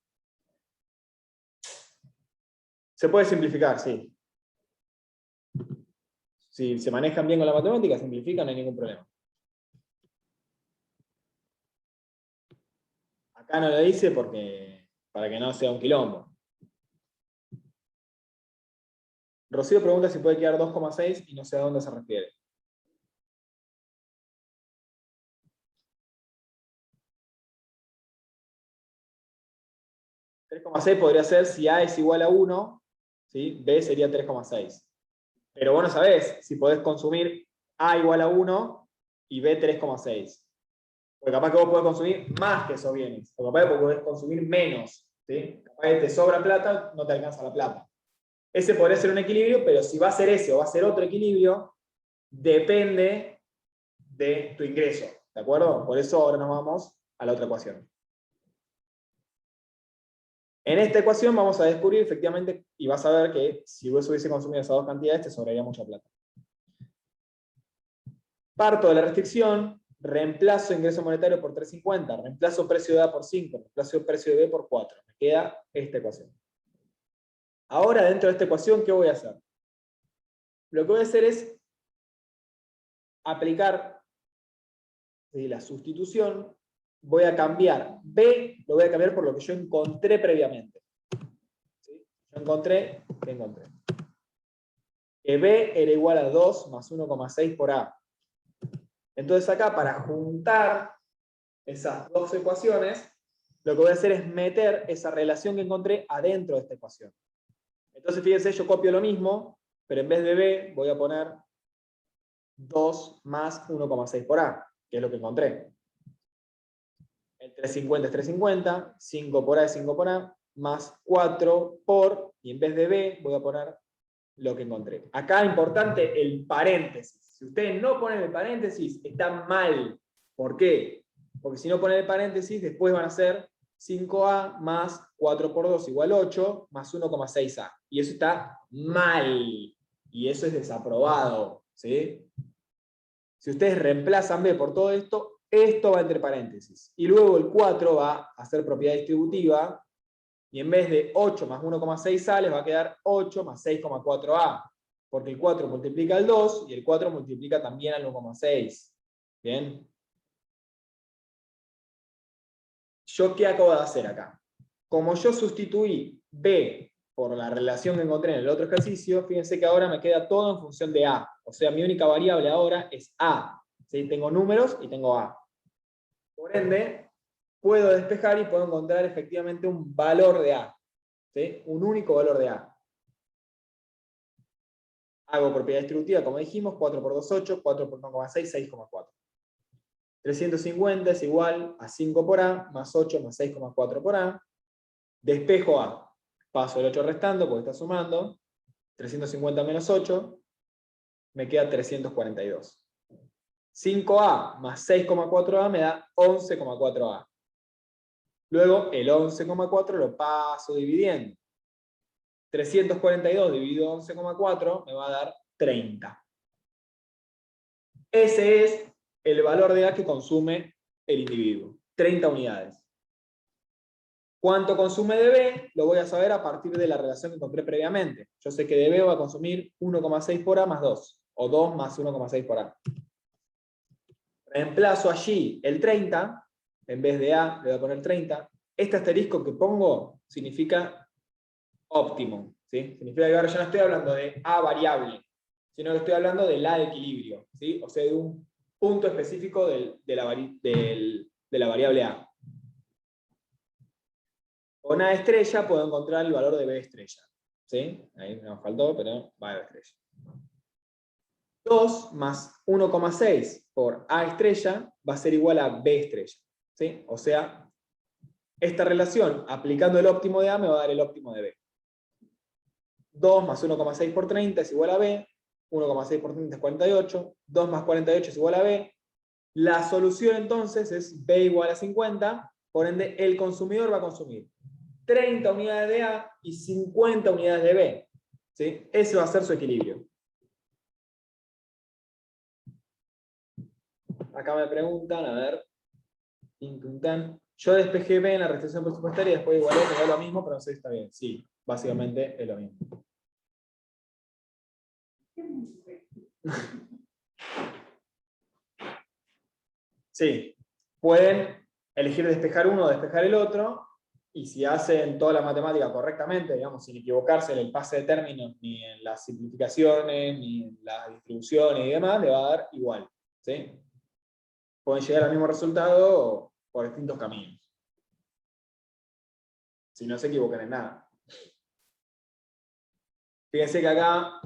Se puede simplificar, sí. Si se manejan bien con la matemática, simplifican, no hay ningún problema. Acá no lo hice porque, para que no sea un quilombo. Rocío pregunta si puede quedar 2,6 y no sé a dónde se refiere. $3,6 podría ser si A es igual a 1, ¿sí? B sería 3,6. Pero vos no sabés si podés consumir A igual a 1 y B 3,6. Porque capaz que vos podés consumir más que esos bienes. O capaz que podés consumir menos. ¿Sí? Capaz que te sobra plata, no te alcanza la plata. Ese podría ser un equilibrio, pero si va a ser ese o va a ser otro equilibrio, depende de tu ingreso. ¿De acuerdo? Por eso ahora nos vamos a la otra ecuación. En esta ecuación vamos a descubrir efectivamente, y vas a ver que si vos hubiese consumido esas dos cantidades, te sobraría mucha plata. Parto de la restricción, reemplazo ingreso monetario por 350, reemplazo precio de A por 5, reemplazo precio de B por 4. Me queda esta ecuación. Ahora, dentro de esta ecuación, ¿qué voy a hacer? Lo que voy a hacer es aplicar la sustitución. Voy a cambiar B, lo voy a cambiar por lo que yo encontré previamente. ¿Sí? Yo encontré, ¿qué encontré? Que B era igual a 2 más 1,6 por A. Entonces acá, para juntar esas dos ecuaciones, lo que voy a hacer es meter esa relación que encontré adentro de esta ecuación. Entonces fíjense, yo copio lo mismo, pero en vez de B voy a poner 2 más 1,6 por A, que es lo que encontré. El 350 es 350, 5 por A es 5 por A, más 4 por, y en vez de B voy a poner lo que encontré. Acá importante el paréntesis. Si ustedes no ponen el paréntesis, están mal. ¿Por qué? Porque si no ponen el paréntesis, después van a ser 5A más 4 por 2 igual 8, más 1,6A. Y eso está mal. Y eso es desaprobado. ¿Sí? Si ustedes reemplazan B por todo esto, esto va entre paréntesis. Y luego el 4 va a ser propiedad distributiva, y en vez de 8 más 1,6A les va a quedar 8 más 6,4A. porque el 4 multiplica al 2 y el 4 multiplica también al 1,6. ¿Bien? ¿Yo qué acabo de hacer acá? Como yo sustituí B por la relación que encontré en el otro ejercicio, fíjense que ahora me queda todo en función de A. O sea, mi única variable ahora es A. ¿Sí? Tengo números y tengo A. Por ende, puedo despejar y puedo encontrar efectivamente un valor de A. ¿Sí? Un único valor de A. Hago propiedad distributiva, como dijimos, 4 por 2, 8, 4 por 1,6, 6,4. 350 es igual a 5 por A, más 8 más 6,4 por A. Despejo A. Paso el 8 restando porque está sumando. 350 menos 8, me queda 342. 5A más 6,4A me da 11,4A. Luego el 11,4 lo paso dividiendo. 342 dividido 11,4 me va a dar 30. Ese es el valor de A que consume el individuo. 30 unidades. ¿Cuánto consume de B? Lo voy a saber a partir de la relación que encontré previamente. Yo sé que de B va a consumir 1,6 por A más 2. O 2 más 1,6 por A. Reemplazo allí el 30. En vez de A le voy a poner 30. Este asterisco que pongo significa óptimo. ¿Sí? Significa que ahora ya no estoy hablando de A variable, sino que estoy hablando del A de equilibrio. ¿Sí? O sea, de un punto específico de la variable A. Con A estrella puedo encontrar el valor de B estrella. ¿Sí? Ahí nos faltó, pero va a B estrella. 2 más 1,6 por A estrella va a ser igual a B estrella. ¿Sí? O sea, esta relación, aplicando el óptimo de A, me va a dar el óptimo de B. 2 más 1,6 por 30 es igual a B. 1,6 por 30 es 48. 2 más 48 es igual a B. La solución entonces es B igual a 50. Por ende, el consumidor va a consumir 30 unidades de A y 50 unidades de B. ¿Sí? Ese va a ser su equilibrio. Acá me preguntan, a ver. Yo despejé B en la restricción presupuestaria y después igualé, me da lo mismo, pero no sé si está bien. Sí, básicamente es lo mismo. Sí, pueden elegir despejar uno o despejar el otro, y si hacen toda la matemática correctamente, digamos, sin equivocarse en el pase de términos, ni en las simplificaciones, ni en las distribuciones y demás, le va a dar igual. ¿Sí? Pueden llegar al mismo resultado por distintos caminos. Si no se equivocan en nada. Fíjense que acá,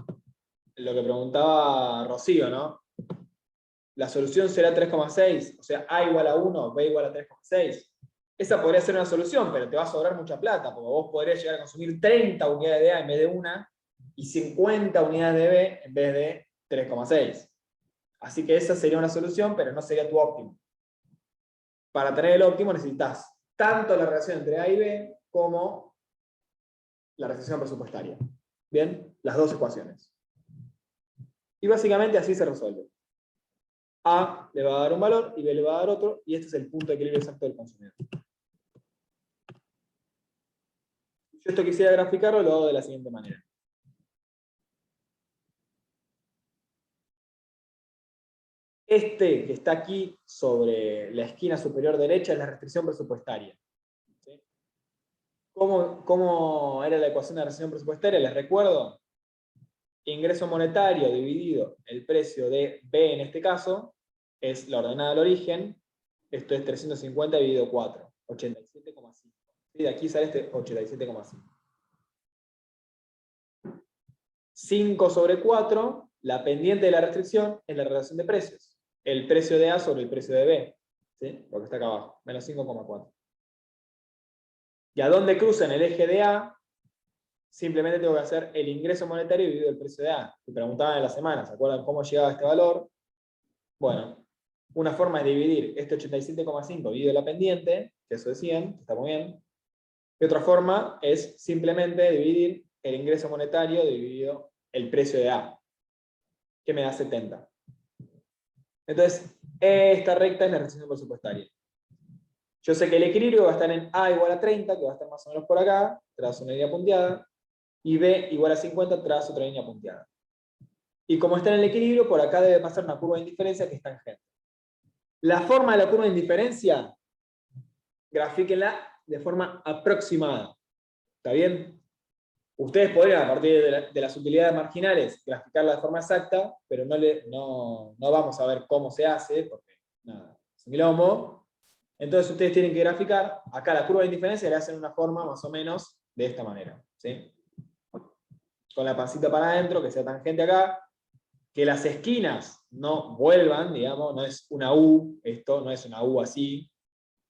lo que preguntaba Rocío, ¿no? La solución será 3,6, o sea, A igual a 1, B igual a 3,6. Esa podría ser una solución, pero te va a sobrar mucha plata, porque vos podrías llegar a consumir 30 unidades de A en vez de una, y 50 unidades de B en vez de 3,6. Así que esa sería una solución, pero no sería tu óptimo. Para tener el óptimo necesitas tanto la relación entre A y B, como la restricción presupuestaria. ¿Bien? Las dos ecuaciones. Y básicamente así se resuelve. A le va a dar un valor y B le va a dar otro, y este es el punto de equilibrio exacto del consumidor. Yo esto quisiera graficarlo, lo hago de la siguiente manera. Este que está aquí sobre la esquina superior derecha es la restricción presupuestaria. ¿Sí? ¿Cómo era la ecuación de la restricción presupuestaria? Les recuerdo. Ingreso monetario dividido el precio de B en este caso, es la ordenada del origen. Esto es 350 dividido 4, 87,5. ¿Sí? De aquí sale este 87,5. 5 sobre 4, la pendiente de la restricción es la relación de precios. El precio de A sobre el precio de B. ¿Sí? Lo que está acá abajo, menos 5,4. ¿Y a dónde cruzan el eje de A? Simplemente tengo que hacer el ingreso monetario dividido el precio de A. Me preguntaban en la semana, ¿se acuerdan cómo llegaba este valor? Bueno, una forma es dividir este 87,5 dividido la pendiente, que eso es 100, está muy bien. Y otra forma es simplemente dividir el ingreso monetario dividido el precio de A, que me da 70. Entonces, esta recta es la restricción presupuestaria. Yo sé que el equilibrio va a estar en A igual a 30, que va a estar más o menos por acá, tras una línea punteada, y B igual a 50 tras otra línea punteada. Y como está en el equilibrio, por acá debe pasar una curva de indiferencia que es tangente. La forma de la curva de indiferencia, grafíquenla de forma aproximada. ¿Está bien? Ustedes podrían, a partir de las utilidades marginales, graficarla de forma exacta, pero no vamos a ver cómo se hace, porque nada, es un quilombo. Entonces ustedes tienen que graficar, acá la curva de indiferencia le hacen una forma más o menos de esta manera. ¿Sí? Con la pancita para adentro, que sea tangente acá, que las esquinas no vuelvan, digamos, no es una U, esto no es una U así,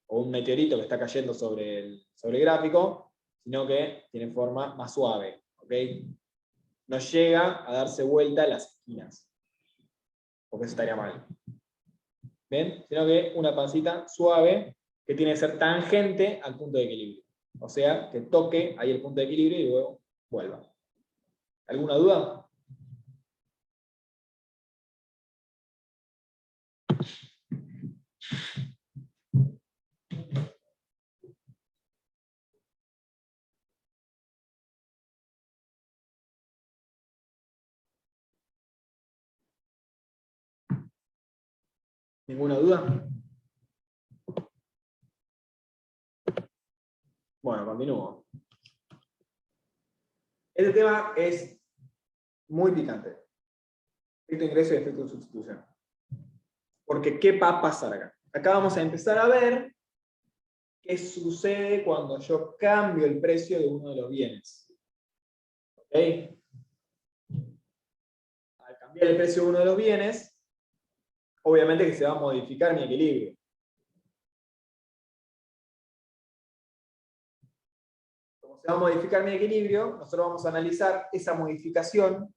o un meteorito que está cayendo sobre el gráfico, sino que tiene forma más suave, ¿ok? No llega a darse vuelta las esquinas, porque eso estaría mal. ¿Ven? Sino que una pancita suave que tiene que ser tangente al punto de equilibrio. O sea, que toque ahí el punto de equilibrio y luego vuelva. ¿Alguna duda? ¿Ninguna duda? Bueno, continúo. Este tema es muy picante. Efecto de ingreso y efecto de sustitución. Porque, ¿qué va a pasar acá? Acá vamos a empezar a ver qué sucede cuando yo cambio el precio de uno de los bienes. ¿Ok? Al cambiar el precio de uno de los bienes, obviamente que se va a modificar mi equilibrio. Como se va a modificar mi equilibrio, nosotros vamos a analizar esa modificación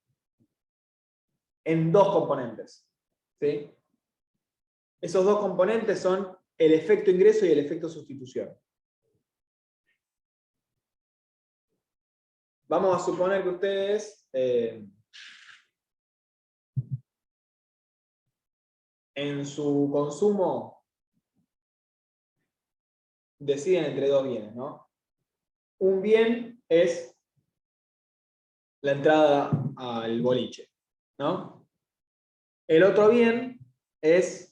en dos componentes. ¿Sí? Esos dos componentes son el efecto ingreso y el efecto sustitución. Vamos a suponer que ustedes en su consumo deciden entre dos bienes, ¿no? Un bien es la entrada al boliche, ¿no? El otro bien es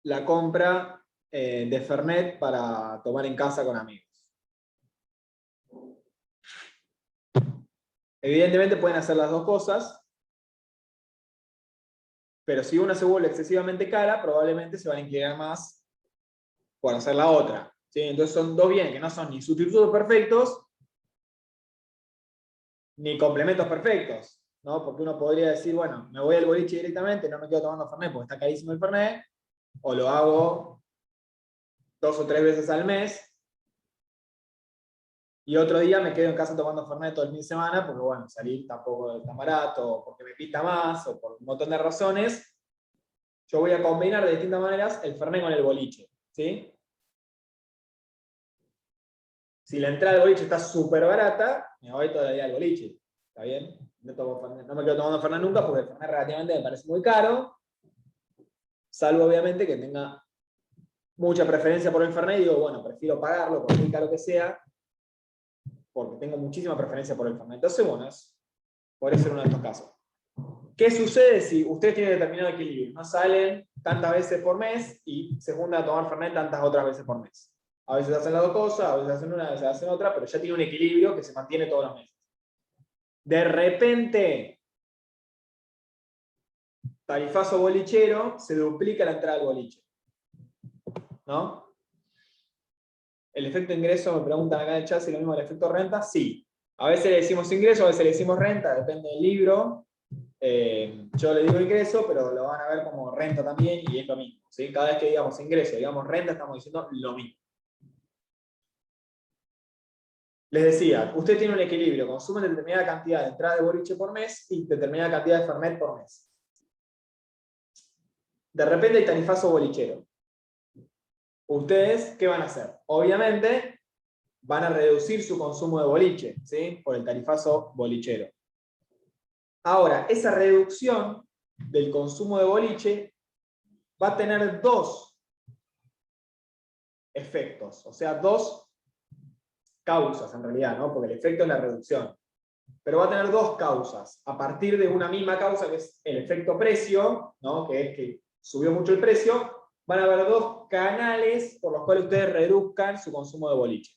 la compra de Fernet para tomar en casa con amigos. Evidentemente pueden hacer las dos cosas, pero si una se vuelve excesivamente cara, probablemente se van a inclinar más por hacer la otra. ¿Sí? Entonces son dos bienes que no son ni sustitutos perfectos, ni complementos perfectos, ¿no? Porque uno podría decir, bueno, me voy al boliche directamente, no me quedo tomando Fernet porque está carísimo el Fernet, o lo hago 2 o 3 veces al mes, y otro día me quedo en casa tomando Fernet todo el fin de semana, porque bueno, salir tampoco es tan barato, o porque me pita más, o por un montón de razones. Yo voy a combinar de distintas maneras el Fernet con el boliche, ¿sí? Si la entrada al boliche está súper barata, me voy todavía al boliche, ¿está bien? No me quedo tomando Fernet nunca, porque el Fernet relativamente me parece muy caro, salvo obviamente que tenga mucha preferencia por el Fernet, y digo, bueno, prefiero pagarlo por muy caro que sea, porque tengo muchísima preferencia por el Fernet. Entonces, bueno, podría ser uno de estos casos. ¿Qué sucede si ustedes tienen determinado equilibrio? No salen tantas veces por mes y se juntan a tomar Fernet tantas otras veces por mes. A veces hacen las dos cosas, a veces hacen una, a veces hacen otra, pero ya tiene un equilibrio que se mantiene todos los meses. De repente, tarifazo bolichero, se duplica la entrada al boliche. ¿No? ¿El efecto ingreso, me preguntan acá en el chat, si es lo mismo del efecto renta? Sí. A veces le decimos ingreso, a veces le decimos renta, depende del libro. Yo le digo ingreso, pero lo van a ver como renta también, y es lo mismo. ¿Sí? Cada vez que digamos ingreso, digamos renta, estamos diciendo lo mismo. Les decía, usted tiene un equilibrio, consumen determinada cantidad de entrada de boliche por mes y determinada cantidad de Fernet por mes. De repente hay tarifazo bolichero. ¿Ustedes qué van a hacer? Obviamente van a reducir su consumo de boliche, ¿sí? Por el tarifazo bolichero. Ahora, esa reducción del consumo de boliche va a tener dos efectos, o sea, dos causas en realidad, ¿no? Porque el efecto es la reducción. pero va a tener dos causas, a partir de una misma causa, que es el efecto precio, ¿no? Que es que subió mucho el precio, van a haber dos canales por los cuales ustedes reduzcan su consumo de boliche.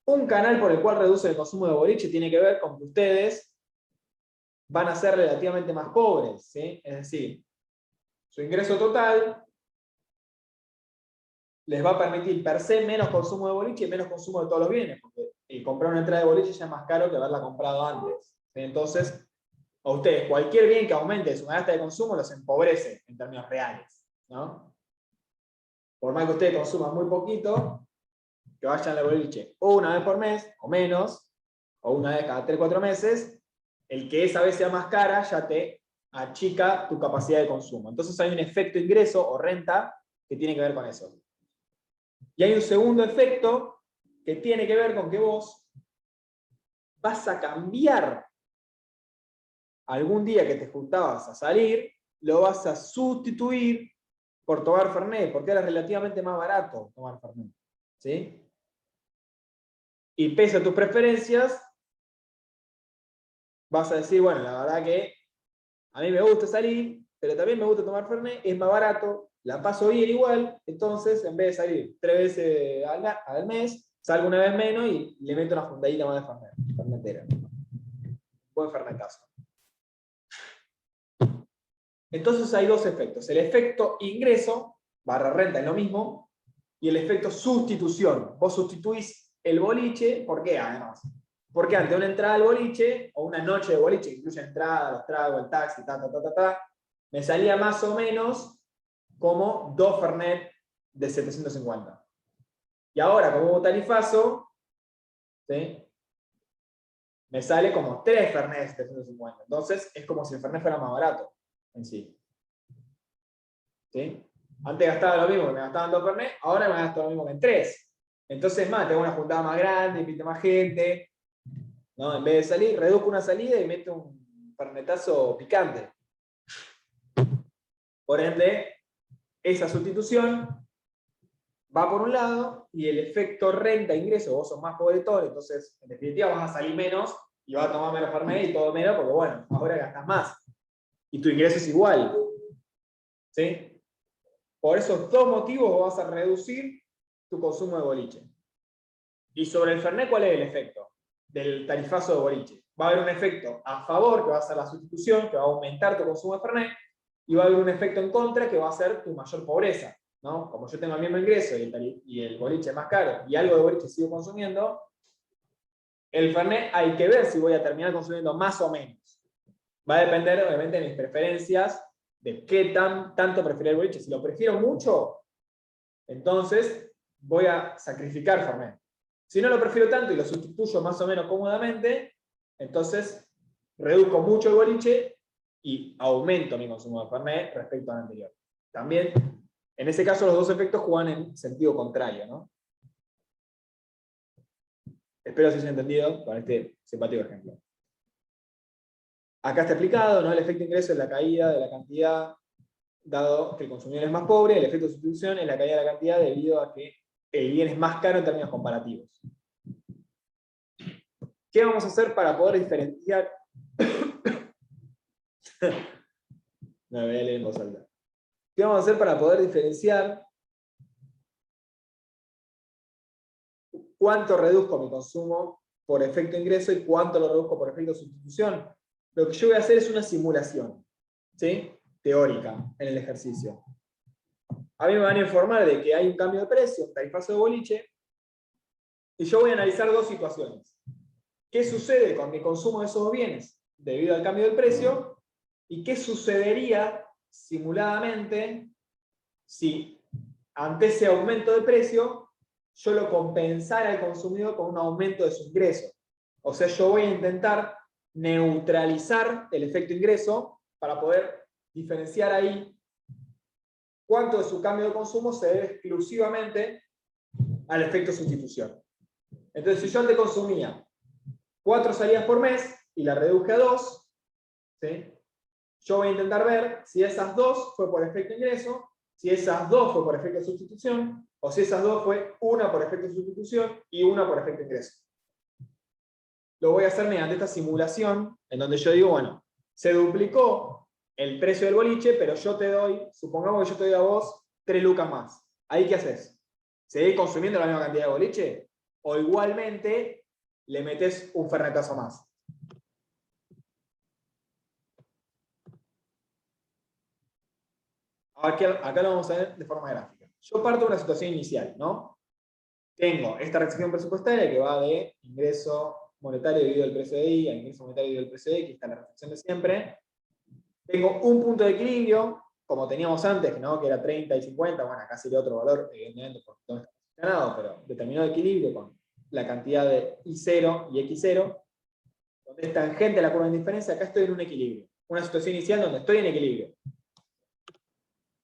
Un canal por el cual reducen el consumo de boliche tiene que ver con que ustedes van a ser relativamente más pobres, ¿sí? Es decir, su ingreso total les va a permitir per se menos consumo de boliche y menos consumo de todos los bienes, porque comprar una entrada de boliche ya es más caro que haberla comprado antes. ¿Sí? Entonces, a ustedes, cualquier bien que aumente su canasta de consumo los empobrece en términos reales, ¿no? Por más que ustedes consuman muy poquito, que vayan al boliche o una vez por mes, o menos, o una vez cada 3 o 4 meses, el que esa vez sea más cara ya te achica tu capacidad de consumo. Entonces hay un efecto ingreso o renta que tiene que ver con eso. Y hay un segundo efecto que tiene que ver con que vos vas a cambiar algún día que te juntabas a salir, lo vas a sustituir por tomar Fernet, porque era relativamente más barato tomar Fernet. ¿Sí? Y pese a tus preferencias, vas a decir, bueno, la verdad que a mí me gusta salir, pero también me gusta tomar Fernet, es más barato, la paso bien igual, entonces en vez de salir 3 veces al mes, salgo una vez menos y le meto una fundadita más de Fernet, Fernetera. Buen Fernetazo. Entonces hay dos efectos, el efecto ingreso, barra renta es lo mismo, y el efecto sustitución. Vos sustituís el boliche, ¿por qué además? Porque ante una entrada al boliche, o una noche de boliche, que incluye entrada, los tragos, el taxi, me salía más o menos como 2 Fernet de 750. Y ahora, como hubo tarifazo, ¿sí? Me sale como 3 Fernet de 750. Entonces, es como si el Fernet fuera más barato en sí. ¿Sí? Antes gastaba lo mismo que me gastaban 2 Fernet, ahora me gasto lo mismo que en 3. Entonces, más, tengo una juntada más grande, invito más gente. ¿No? En vez de salir, reduzco una salida y meto un fernetazo picante. Por ende, esa sustitución va por un lado y el efecto renta-ingreso, vos sos más pobretón, entonces en definitiva vas a salir menos y vas a tomar menos Fernet y todo menos, porque bueno, ahora gastas más. Y tu ingreso es igual. ¿Sí? Por esos dos motivos vas a reducir tu consumo de boliche. Y sobre el Fernet, ¿cuál es el efecto del tarifazo de boliche? Va a haber un efecto a favor, que va a ser la sustitución, que va a aumentar tu consumo de Fernet, y va a haber un efecto en contra, que va a ser tu mayor pobreza. ¿No? Como yo tengo el mismo ingreso y el boliche es más caro, y algo de boliche sigo consumiendo, el Fernet hay que ver si voy a terminar consumiendo más o menos. Va a depender, obviamente, de mis preferencias, de qué tanto prefiero el boliche. Si lo prefiero mucho, entonces voy a sacrificar Fernet. Si no lo prefiero tanto y lo sustituyo más o menos cómodamente, entonces reduzco mucho el boliche y aumento mi consumo de Fernet respecto al anterior. También, en ese caso, los dos efectos juegan en sentido contrario, ¿no? Espero que se haya entendido con este simpático ejemplo. Acá está explicado, ¿no? El efecto ingreso es la caída de la cantidad, dado que el consumidor es más pobre, el efecto de sustitución es la caída de la cantidad debido a que el bien es más caro en términos comparativos. ¿Qué vamos a hacer para poder diferenciar? No, voy a leer en voz alta. ¿Qué vamos a hacer para poder diferenciar cuánto reduzco mi consumo por efecto ingreso y cuánto lo reduzco por efecto sustitución? Lo que yo voy a hacer es una simulación, ¿sí? Teórica en el ejercicio. A mí me van a informar de que hay un cambio de precio, un tarifazo de boliche, y yo voy a analizar dos situaciones. ¿Qué sucede con mi consumo de esos bienes debido al cambio del precio? ¿Y qué sucedería simuladamente si ante ese aumento de precio yo lo compensara al consumidor con un aumento de su ingreso? O sea, yo voy a intentar neutralizar el efecto ingreso para poder diferenciar ahí cuánto de su cambio de consumo se debe exclusivamente al efecto sustitución. Entonces, si yo antes consumía 4 salidas por mes y la reduje a 2, ¿sí? Yo voy a intentar ver si esas 2 fue por efecto ingreso, si esas 2 fue por efecto sustitución, o si esas 2 fue una por efecto sustitución y una por efecto ingreso. lo voy a hacer mediante esta simulación, en donde yo digo, bueno, se duplicó el precio del boliche, pero yo te doy, supongamos que yo te doy a vos 3 lucas más. ¿Ahí qué haces? ¿Seguís consumiendo la misma cantidad de boliche? ¿O igualmente le metés un fernetazo más? Acá lo vamos a ver de forma gráfica. Yo parto de una situación inicial, ¿no? Tengo esta restricción presupuestaria que va de ingreso monetario dividido el precio de I a ingreso monetario dividido el precio de X, está la restricción de siempre. Tengo un punto de equilibrio, como teníamos antes, ¿no? Que era 30 y 50, bueno, acá sería otro valor, evidentemente, porque todo está posicionado, pero determinado equilibrio con la cantidad de I0 y X0, donde es tangente a la curva de indiferencia, acá estoy en un equilibrio. Una situación inicial donde estoy en equilibrio.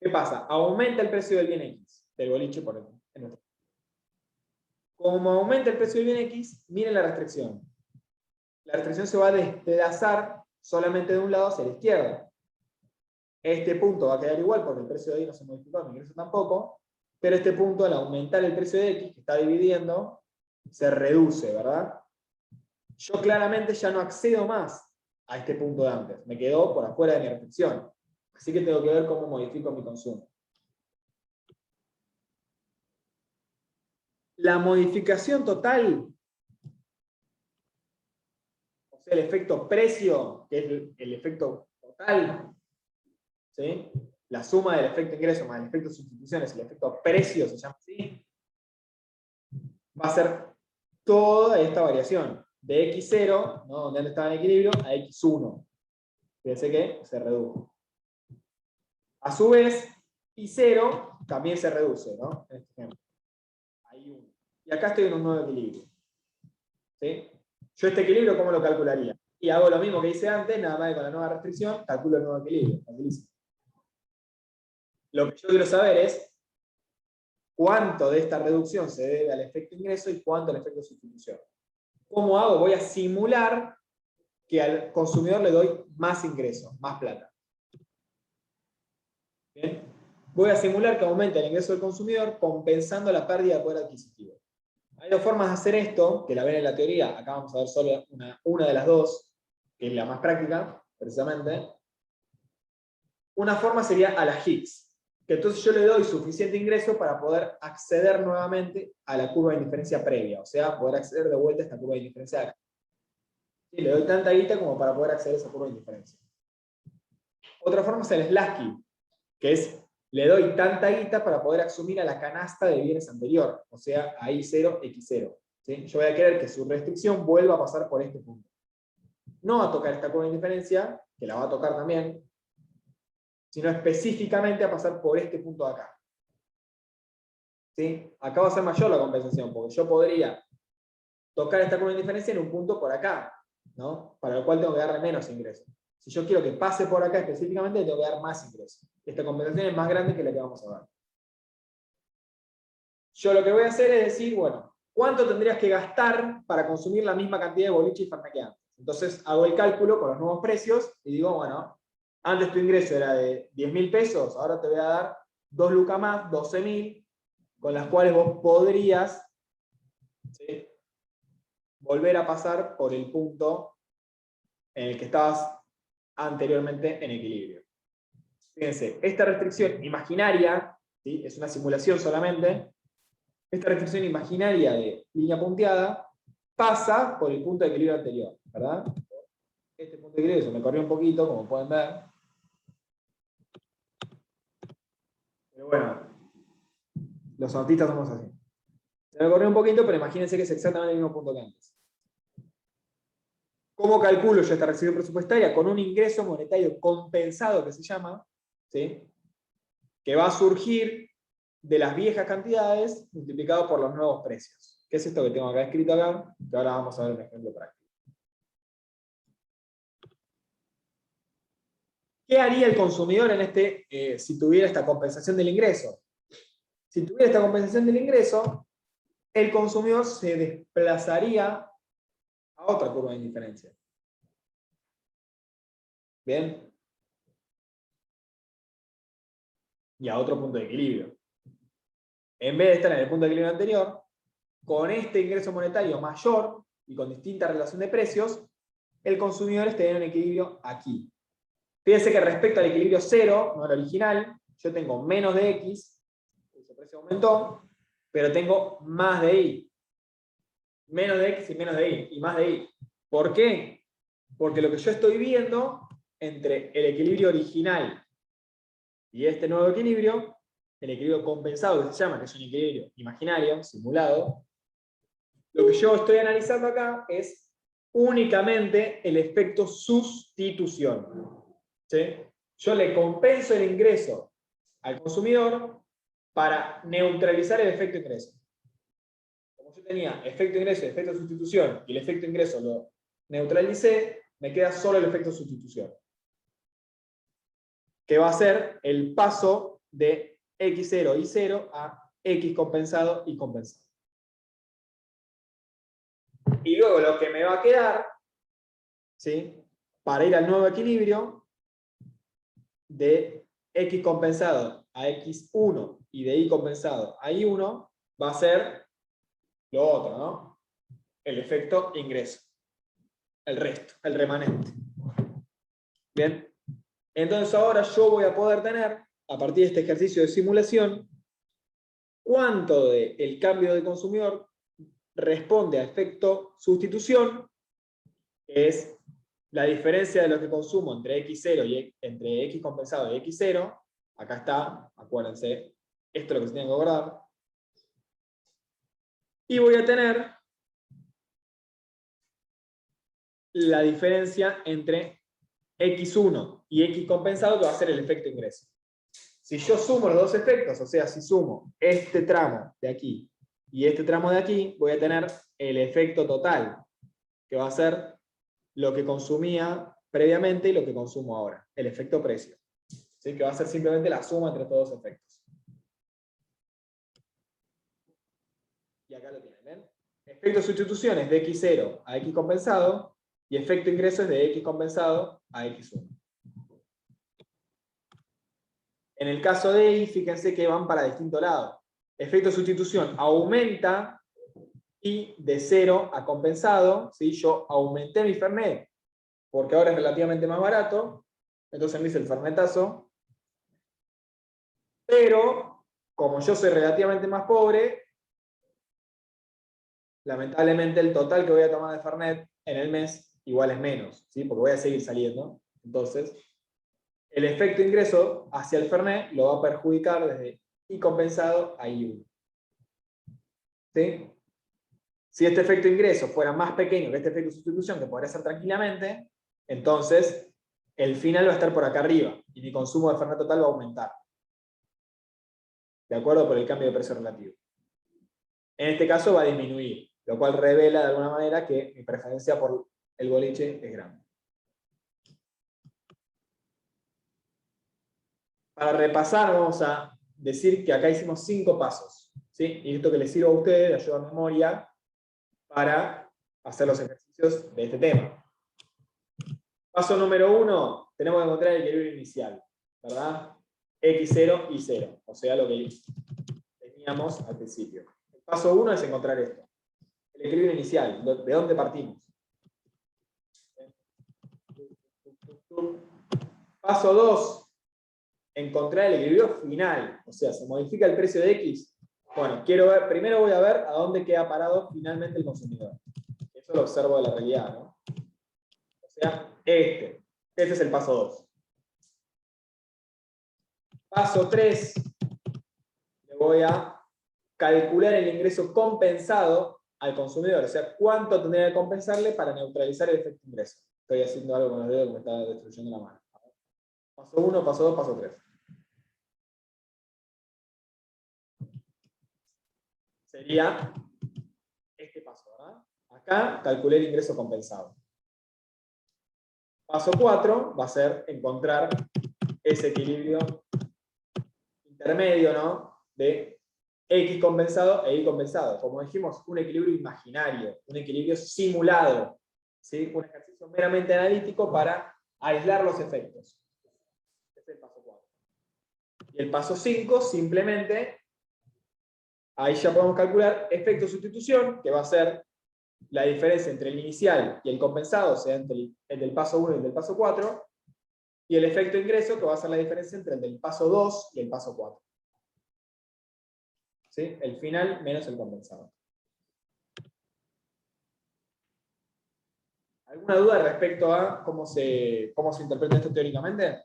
¿Qué pasa? Aumenta el precio del bien X, del boliche, por ejemplo. Como aumenta el precio del bien X, miren la restricción. La restricción se va a desplazar solamente de un lado hacia la izquierda. Este punto va a quedar igual porque el precio de Y no se modificó, mi ingreso tampoco, pero este punto, al aumentar el precio de X, que está dividiendo, se reduce, ¿verdad? Yo claramente ya no accedo más a este punto de antes. Me quedó por afuera de mi restricción. Así que tengo que ver cómo modifico mi consumo. La modificación total, o sea, el efecto precio, que es el efecto total, ¿sí? La suma del efecto ingreso más el efecto sustituciones y el efecto precio, se llama así, va a ser toda esta variación, de X0, ¿no? Donde antes estaba en equilibrio, a X1. Fíjense que se redujo. A su vez, Y0 también se reduce, ¿no? En este ejemplo. Hay 1. Y acá estoy en un nuevo equilibrio. ¿Sí? Yo este equilibrio, ¿cómo lo calcularía? Y hago lo mismo que hice antes, nada más que con la nueva restricción, calculo el nuevo equilibrio. Lo que yo quiero saber es cuánto de esta reducción se debe al efecto ingreso y cuánto al efecto sustitución. ¿Cómo hago? Voy a simular que al consumidor le doy más ingreso, más plata. ¿Bien? Voy a simular que aumente el ingreso del consumidor compensando la pérdida de poder adquisitivo. Hay dos formas de hacer esto, que la ven en la teoría. Acá vamos a ver solo una de las dos, que es la más práctica, precisamente. Una forma sería a la Higgs, que entonces yo le doy suficiente ingreso para poder acceder nuevamente a la curva de indiferencia previa, o sea, poder acceder de vuelta a esta curva de indiferencia. Y le doy tanta guita como para poder acceder a esa curva de indiferencia. Otra forma es el Slasky, que es, le doy tanta guita para poder asumir a la canasta de bienes anterior, o sea, a I0, X0. ¿Sí? Yo voy a querer que su restricción vuelva a pasar por este punto. No va a tocar esta curva de indiferencia, que la va a tocar también, sino específicamente a pasar por este punto de acá. ¿Sí? Acá va a ser mayor la compensación, porque yo podría tocar esta curva de indiferencia en un punto por acá, ¿no? Para lo cual tengo que darle menos ingresos. Si yo quiero que pase por acá específicamente, le tengo que dar más ingresos. Esta compensación es más grande que la que vamos a ver. Yo lo que voy a hacer es decir, bueno, ¿cuánto tendrías que gastar para consumir la misma cantidad de boliche y Fernet que antes? Entonces hago el cálculo con los nuevos precios y digo, bueno, antes tu ingreso era de 10.000 pesos, ahora te voy a dar 2 lucas más, 12.000, con las cuales vos podrías, ¿sí?, volver a pasar por el punto en el que estabas anteriormente en equilibrio. Fíjense, esta restricción imaginaria, ¿sí?, es una simulación solamente, esta restricción imaginaria de línea punteada pasa por el punto de equilibrio anterior, ¿verdad? Este punto de equilibrio se me corrió un poquito, como pueden ver. Pero bueno, los autistas somos así. Se me corrió un poquito, pero imagínense que es exactamente el mismo punto que antes. ¿Cómo calculo yo esta restricción presupuestaria? Con un ingreso monetario compensado, que se llama, ¿sí?, que va a surgir de las viejas cantidades multiplicado por los nuevos precios. ¿Qué es esto que tengo acá escrito acá? Que ahora vamos a ver un ejemplo práctico. ¿Qué haría el consumidor en si tuviera esta compensación del ingreso? Si tuviera esta compensación del ingreso, el consumidor se desplazaría a otra curva de indiferencia. ¿Bien? Y a otro punto de equilibrio. En vez de estar en el punto de equilibrio anterior, con este ingreso monetario mayor, y con distinta relación de precios, el consumidor esté en un equilibrio aquí. Fíjense que respecto al equilibrio 0, no al original, yo tengo menos de X, el precio aumentó, pero tengo más de Y. Menos de X y menos de Y, y más de Y. ¿Por qué? Porque lo que yo estoy viendo entre el equilibrio original y este nuevo equilibrio, el equilibrio compensado que se llama, que es un equilibrio imaginario, simulado, lo que yo estoy analizando acá es únicamente el efecto sustitución. ¿Sí? Yo le compenso el ingreso al consumidor para neutralizar el efecto ingreso. Como yo tenía efecto ingreso y efecto sustitución, y el efecto ingreso lo neutralicé, me queda solo el efecto sustitución, que va a ser el paso de X0 y 0 a X compensado y compensado. Y luego lo que me va a quedar, ¿sí?, para ir al nuevo equilibrio, de X compensado a X1 y de Y compensado a Y1, va a ser lo otro, ¿no? El efecto ingreso. El resto, el remanente. Bien. Entonces ahora yo voy a poder tener, a partir de este ejercicio de simulación, cuánto del cambio de consumidor responde a efecto sustitución, que es la diferencia de lo que consumo entre X0 y entre X compensado y X0. Acá está, acuérdense, esto es lo que se tiene que acordar. Y voy a tener la diferencia entre X1 y X compensado, que va a ser el efecto ingreso. Si yo sumo los dos efectos, o sea, si sumo este tramo de aquí y este tramo de aquí, voy a tener el efecto total, que va a ser lo que consumía previamente y lo que consumo ahora, el efecto precio. ¿Sí? Que va a ser simplemente la suma entre todos los efectos. Y acá lo tienen, ¿ven? Efecto sustitución es de X0 a X compensado, y efecto ingreso es de X compensado a X1. En el caso de Y, fíjense que van para distinto lado. Efecto sustitución aumenta y de 0 a compensado, ¿sí? Yo aumenté mi Fernet, porque ahora es relativamente más barato, entonces me hice el Fernetazo, pero como yo soy relativamente más pobre, lamentablemente el total que voy a tomar de Fernet en el mes igual es menos, ¿sí? Porque voy a seguir saliendo. Entonces, el efecto ingreso hacia el Fernet lo va a perjudicar desde Y compensado a Y1. ¿Sí? Si este efecto ingreso fuera más pequeño que este efecto sustitución, que podría ser tranquilamente, entonces el final va a estar por acá arriba y mi consumo de Fernet total va a aumentar. ¿De acuerdo? Por el cambio de precio relativo. En este caso va a disminuir, lo cual revela de alguna manera que mi preferencia por el boliche es grande. Para repasar, vamos a decir que acá hicimos 5 pasos, ¿sí? Y esto que les sirva a ustedes de ayuda a memoria para hacer los ejercicios de este tema. Paso número 1, tenemos que encontrar el equilibrio inicial, ¿verdad? X0 y 0, o sea, lo que teníamos al principio. El paso 1 es encontrar esto, el equilibrio inicial, ¿de dónde partimos? Paso 2, encontrar el equilibrio final, o sea, se modifica el precio de X. Bueno, quiero ver, primero voy a ver a dónde queda parado finalmente el consumidor. Eso lo observo de la realidad, ¿no? O sea, este es el paso 2. Paso 3, le voy a calcular el ingreso compensado al consumidor, o sea, cuánto tendría que compensarle para neutralizar el efecto ingreso. Estoy haciendo algo con los dedos que me está destruyendo la mano. Paso 1, paso 2, paso 3. Sería este paso, ¿verdad? Acá calculé el ingreso compensado. Paso 4 va a ser encontrar ese equilibrio intermedio, ¿no? De X compensado e Y compensado. Como dijimos, un equilibrio imaginario, un equilibrio simulado, ¿sí? Un ejercicio meramente analítico para aislar los efectos. Este es el paso 4. Y el paso 5, simplemente, ahí ya podemos calcular efecto sustitución, que va a ser la diferencia entre el inicial y el compensado, o sea, entre el del paso 1 y el del paso 4, y el efecto ingreso, que va a ser la diferencia entre el del paso 2 y el paso 4. ¿Sí? El final menos el compensado. ¿Alguna duda respecto a cómo se interpreta esto teóricamente?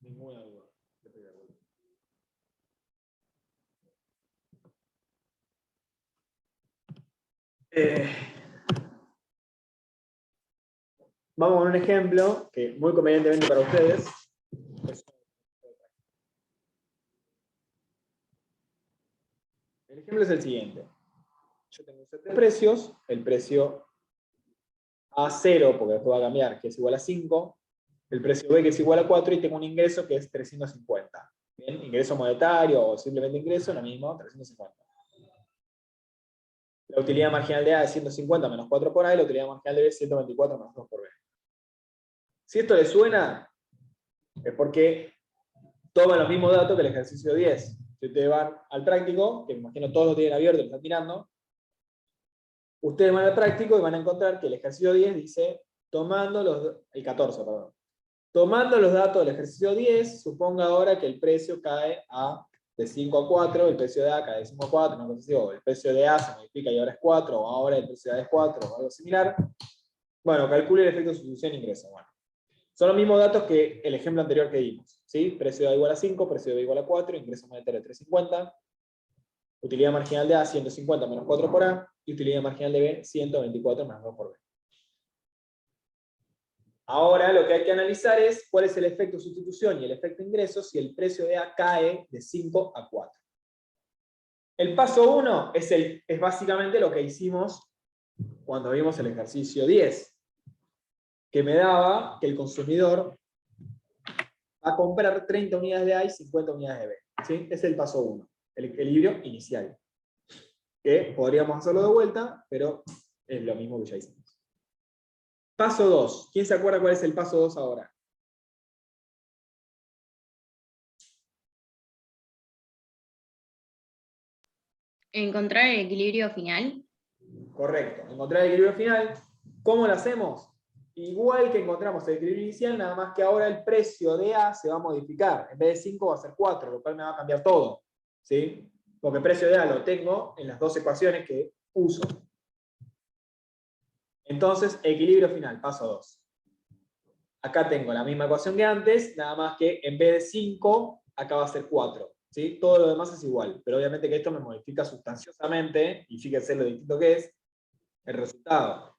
Ninguna duda. Vamos con un ejemplo que muy convenientemente para ustedes. El ejemplo es el siguiente. Yo tengo un set de precios, el precio A0, porque después va a cambiar, que es igual a 5, el precio B, que es igual a 4, y tengo un ingreso que es 350. ¿Bien? Ingreso monetario o simplemente ingreso, lo mismo, 350. La utilidad marginal de A es 150 menos 4 por A, y la utilidad marginal de B es 124 menos 2 por B. Si esto les suena, es porque toman los mismos datos que el ejercicio 10. Si ustedes van al práctico, que me imagino todos lo tienen abierto y lo están mirando, ustedes van al práctico y van a encontrar que el ejercicio 10 dice, el 14, perdón. Tomando los datos del ejercicio 10, suponga ahora que el precio cae de 5 a 4, el precio de A cae de 5 a 4, no sé, o el precio de A se modifica y ahora es 4, o ahora el precio de A es 4, o algo similar. Bueno, calcule el efecto de sustitución e ingreso. Bueno, son los mismos datos que el ejemplo anterior que dimos. ¿Sí? Precio de A igual a 5, precio de B igual a 4, ingreso monetario de 350, utilidad marginal de A 150 menos 4 por A, y utilidad marginal de B 124 menos 2 por B. Ahora lo que hay que analizar es cuál es el efecto sustitución y el efecto ingreso si el precio de A cae de 5 a 4. El paso 1 es básicamente lo que hicimos cuando vimos el ejercicio 10, que me daba que el consumidor va a comprar 30 unidades de A y 50 unidades de B. ¿Sí? Ese es el paso 1, el equilibrio inicial. Que podríamos hacerlo de vuelta, pero es lo mismo que ya hicimos. Paso 2. ¿Quién se acuerda cuál es el paso 2 ahora? Encontrar el equilibrio final. Correcto. Encontrar el equilibrio final. ¿Cómo lo hacemos? Igual que encontramos el equilibrio inicial, nada más que ahora el precio de A se va a modificar. En vez de 5 va a ser 4, lo cual me va a cambiar todo. ¿Sí? Porque el precio de A lo tengo en las dos ecuaciones que uso. Entonces, equilibrio final, paso 2. Acá tengo la misma ecuación que antes, nada más que en vez de 5, acá va a ser 4. ¿Sí? Todo lo demás es igual, pero obviamente que esto me modifica sustanciosamente, y fíjense lo distinto que es, el resultado.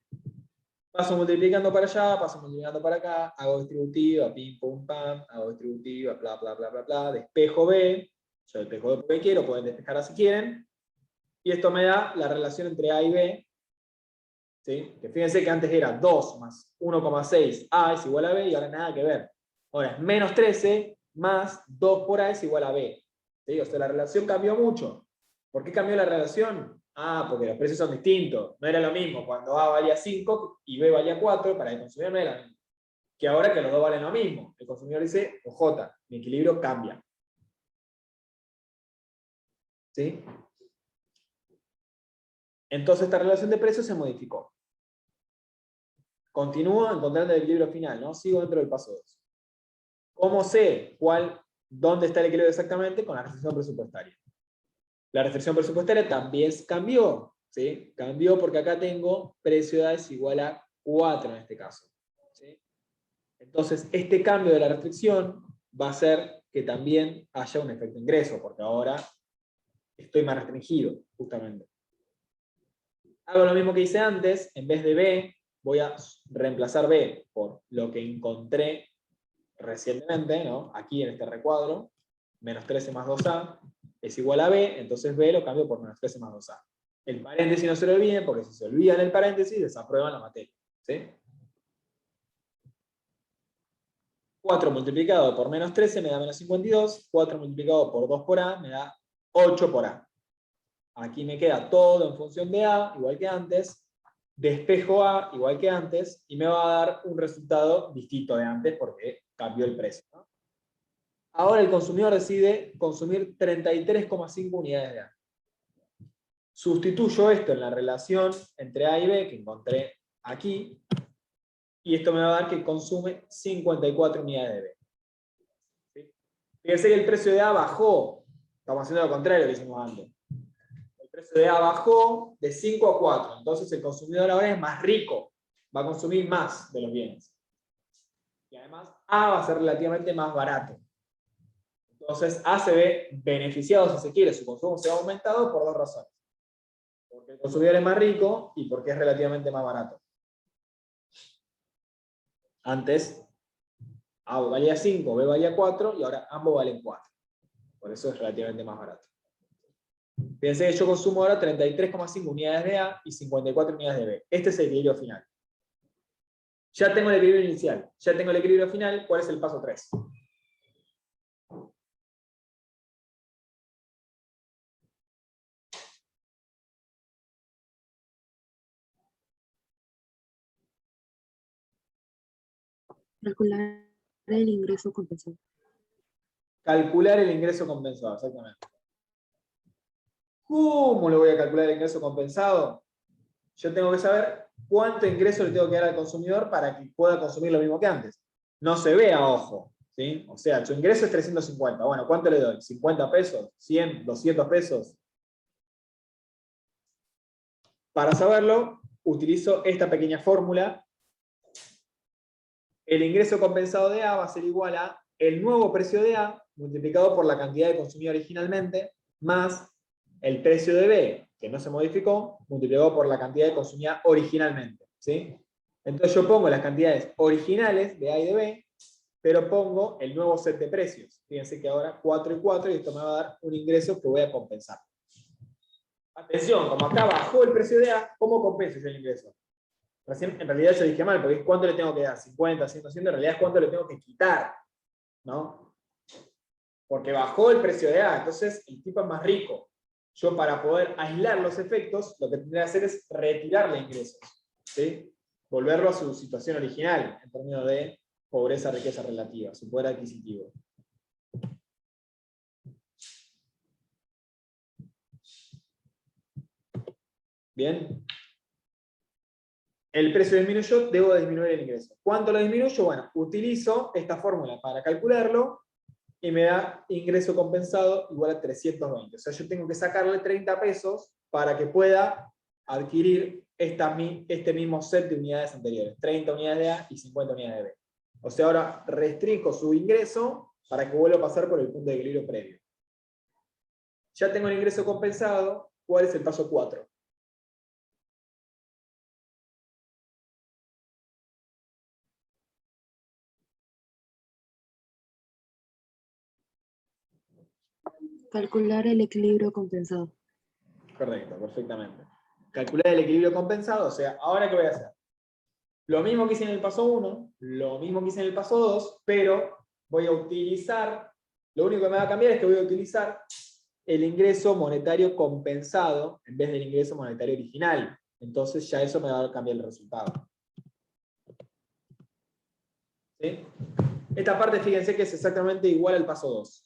Paso multiplicando para allá, paso multiplicando para acá, hago distributiva, pim, pum, pam, hago distributiva, bla, bla, bla, bla, bla, despejo B, yo despejo B porque quiero, pueden despejar si quieren, y esto me da la relación entre A y B, ¿sí? Que fíjense que antes era 2 más 1,6 A es igual a B, y ahora nada que ver. Ahora es menos 13 más 2 por A es igual a B. ¿Sí? O sea, la relación cambió mucho. ¿Por qué cambió la relación? Ah, porque los precios son distintos. No era lo mismo cuando A valía 5 y B valía 4, para el consumidor no era lo mismo. Que ahora que los dos valen lo mismo. El consumidor dice, OJ, mi equilibrio cambia. ¿Sí? Entonces esta relación de precios se modificó. Continúo encontrando el equilibrio final, ¿no? Sigo dentro del paso 2. ¿Cómo sé dónde está el equilibrio exactamente? Con la restricción presupuestaria. La restricción presupuestaria también cambió, ¿sí? Cambió porque acá tengo precio de A es igual a 4 en este caso. ¿Sí? Entonces, este cambio de la restricción va a hacer que también haya un efecto ingreso, porque ahora estoy más restringido, justamente. Hago lo mismo que hice antes, en vez de B, voy a reemplazar B por lo que encontré recientemente, ¿no? Aquí en este recuadro, menos 13 más 2A es igual a B, entonces B lo cambio por menos 13 más 2A. El paréntesis no se lo olviden, porque si se olvidan el paréntesis, desaprueban la materia. ¿Sí? 4 multiplicado por menos 13 me da menos 52, 4 multiplicado por 2 por A me da 8 por A. Aquí me queda todo en función de A, igual que antes, despejo A igual que antes, y me va a dar un resultado distinto de antes porque cambió el precio, ¿no? Ahora el consumidor decide consumir 33,5 unidades de A. Sustituyo esto en la relación entre A y B que encontré aquí, y esto me va a dar que consume 54 unidades de B. ¿Sí? Fíjense que el precio de A bajó, estamos haciendo lo contrario que hicimos antes. El precio de A bajó de 5 a 4, entonces el consumidor ahora es más rico, va a consumir más de los bienes. Y además A va a ser relativamente más barato. Entonces A se ve beneficiado, si se quiere, su consumo se va aumentado por dos razones. Porque el consumidor es más rico y porque es relativamente más barato. Antes A valía 5, B valía 4 y ahora ambos valen 4. Por eso es relativamente más barato. Fíjense que yo consumo ahora 33,5 unidades de A y 54 unidades de B. Este es el equilibrio final. Ya tengo el equilibrio inicial, ya tengo el equilibrio final. ¿Cuál es el paso 3? Calcular el ingreso compensado. Calcular el ingreso compensado, exactamente. ¿Cómo lo voy a calcular el ingreso compensado? Yo tengo que saber cuánto ingreso le tengo que dar al consumidor para que pueda consumir lo mismo que antes. No se ve a ojo, ¿sí? O sea, su ingreso es 350. Bueno, ¿cuánto le doy? ¿50 pesos? ¿100? ¿200 pesos? Para saberlo, utilizo esta pequeña fórmula. El ingreso compensado de A va a ser igual a el nuevo precio de A multiplicado por la cantidad de consumido originalmente, más el precio de B, que no se modificó, multiplicado por la cantidad de consumida originalmente, ¿sí? Entonces yo pongo las cantidades originales de A y de B, pero pongo el nuevo set de precios. Fíjense que ahora 4 y 4, y esto me va a dar un ingreso que voy a compensar. Atención, como acá bajó el precio de A, ¿cómo compenso yo el ingreso? Recién, en realidad yo dije mal, porque es cuánto le tengo que dar, 50, 100, 100, en realidad es cuánto le tengo que quitar, ¿no? Porque bajó el precio de A, entonces el tipo es más rico. Yo para poder aislar los efectos, lo que tendría que hacer es retirarle ingresos, ¿sí? Volverlo a su situación original, en términos de pobreza, riqueza relativa, su poder adquisitivo. Bien. El precio disminuyó, debo disminuir el ingreso. ¿Cuánto lo disminuyo? Bueno, utilizo esta fórmula para calcularlo y me da ingreso compensado igual a 320. O sea, yo tengo que sacarle 30 pesos para que pueda adquirir este mismo set de unidades anteriores. 30 unidades de A y 50 unidades de B. O sea, ahora restringo su ingreso para que vuelva a pasar por el punto de equilibrio previo. Ya tengo el ingreso compensado. ¿Cuál es el paso 4? Calcular el equilibrio compensado. Correcto, perfectamente. Calcular el equilibrio compensado, o sea, ¿ahora qué voy a hacer? Lo mismo que hice en el paso 1, lo mismo que hice en el paso 2, pero voy a utilizar, lo único que me va a cambiar es que voy a utilizar el ingreso monetario compensado en vez del ingreso monetario original. Entonces ya eso me va a cambiar el resultado. ¿Sí? Esta parte, fíjense que es exactamente igual al paso 2.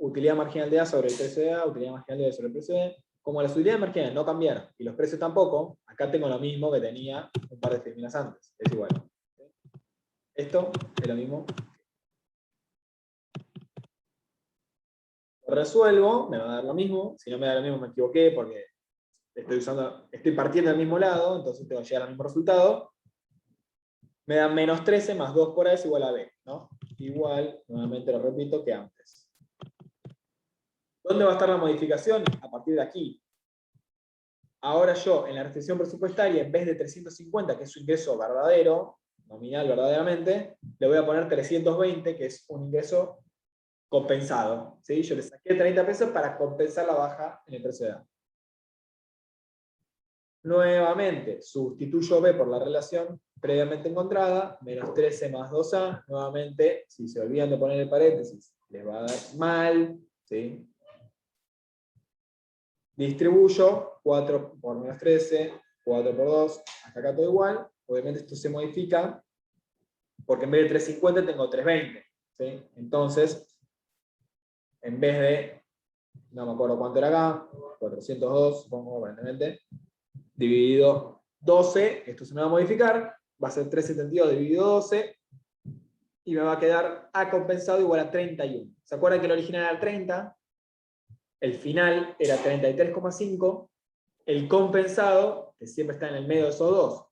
Utilidad marginal de A sobre el precio de A, utilidad marginal de B sobre el precio de B. Como las utilidades marginales no cambiaron y los precios tampoco, acá tengo lo mismo que tenía un par de fórmulas antes. Es igual. Esto es lo mismo. Lo resuelvo, me va a dar lo mismo. Si no me da lo mismo, me equivoqué porque estoy partiendo del mismo lado, entonces tengo que llegar al mismo resultado. Me da menos 13 más 2 por A es igual a B, ¿no? Igual, nuevamente lo repito, que antes. ¿Dónde va a estar la modificación? A partir de aquí. Ahora yo, en la restricción presupuestaria, en vez de 350, que es su ingreso verdadero, nominal verdaderamente, le voy a poner 320, que es un ingreso compensado. ¿Sí? Yo le saqué 30 pesos para compensar la baja en el precio de A. Nuevamente, sustituyo B por la relación previamente encontrada, menos 13 más 2A. Nuevamente, si se olvidan de poner el paréntesis, les va a dar mal. ¿Sí? Distribuyo 4 por menos 13, 4 por 2, hasta acá todo igual. Obviamente esto se modifica, porque en vez de 350 tengo 320. ¿Sí? Entonces, en vez de, no me acuerdo cuánto era acá, 402, supongo, aparentemente, dividido 12, esto se me va a modificar, va a ser 372 dividido 12, y me va a quedar A compensado igual a 31. ¿Se acuerdan que el original era 30? El final era 33,5. El compensado, que siempre está en el medio de esos dos,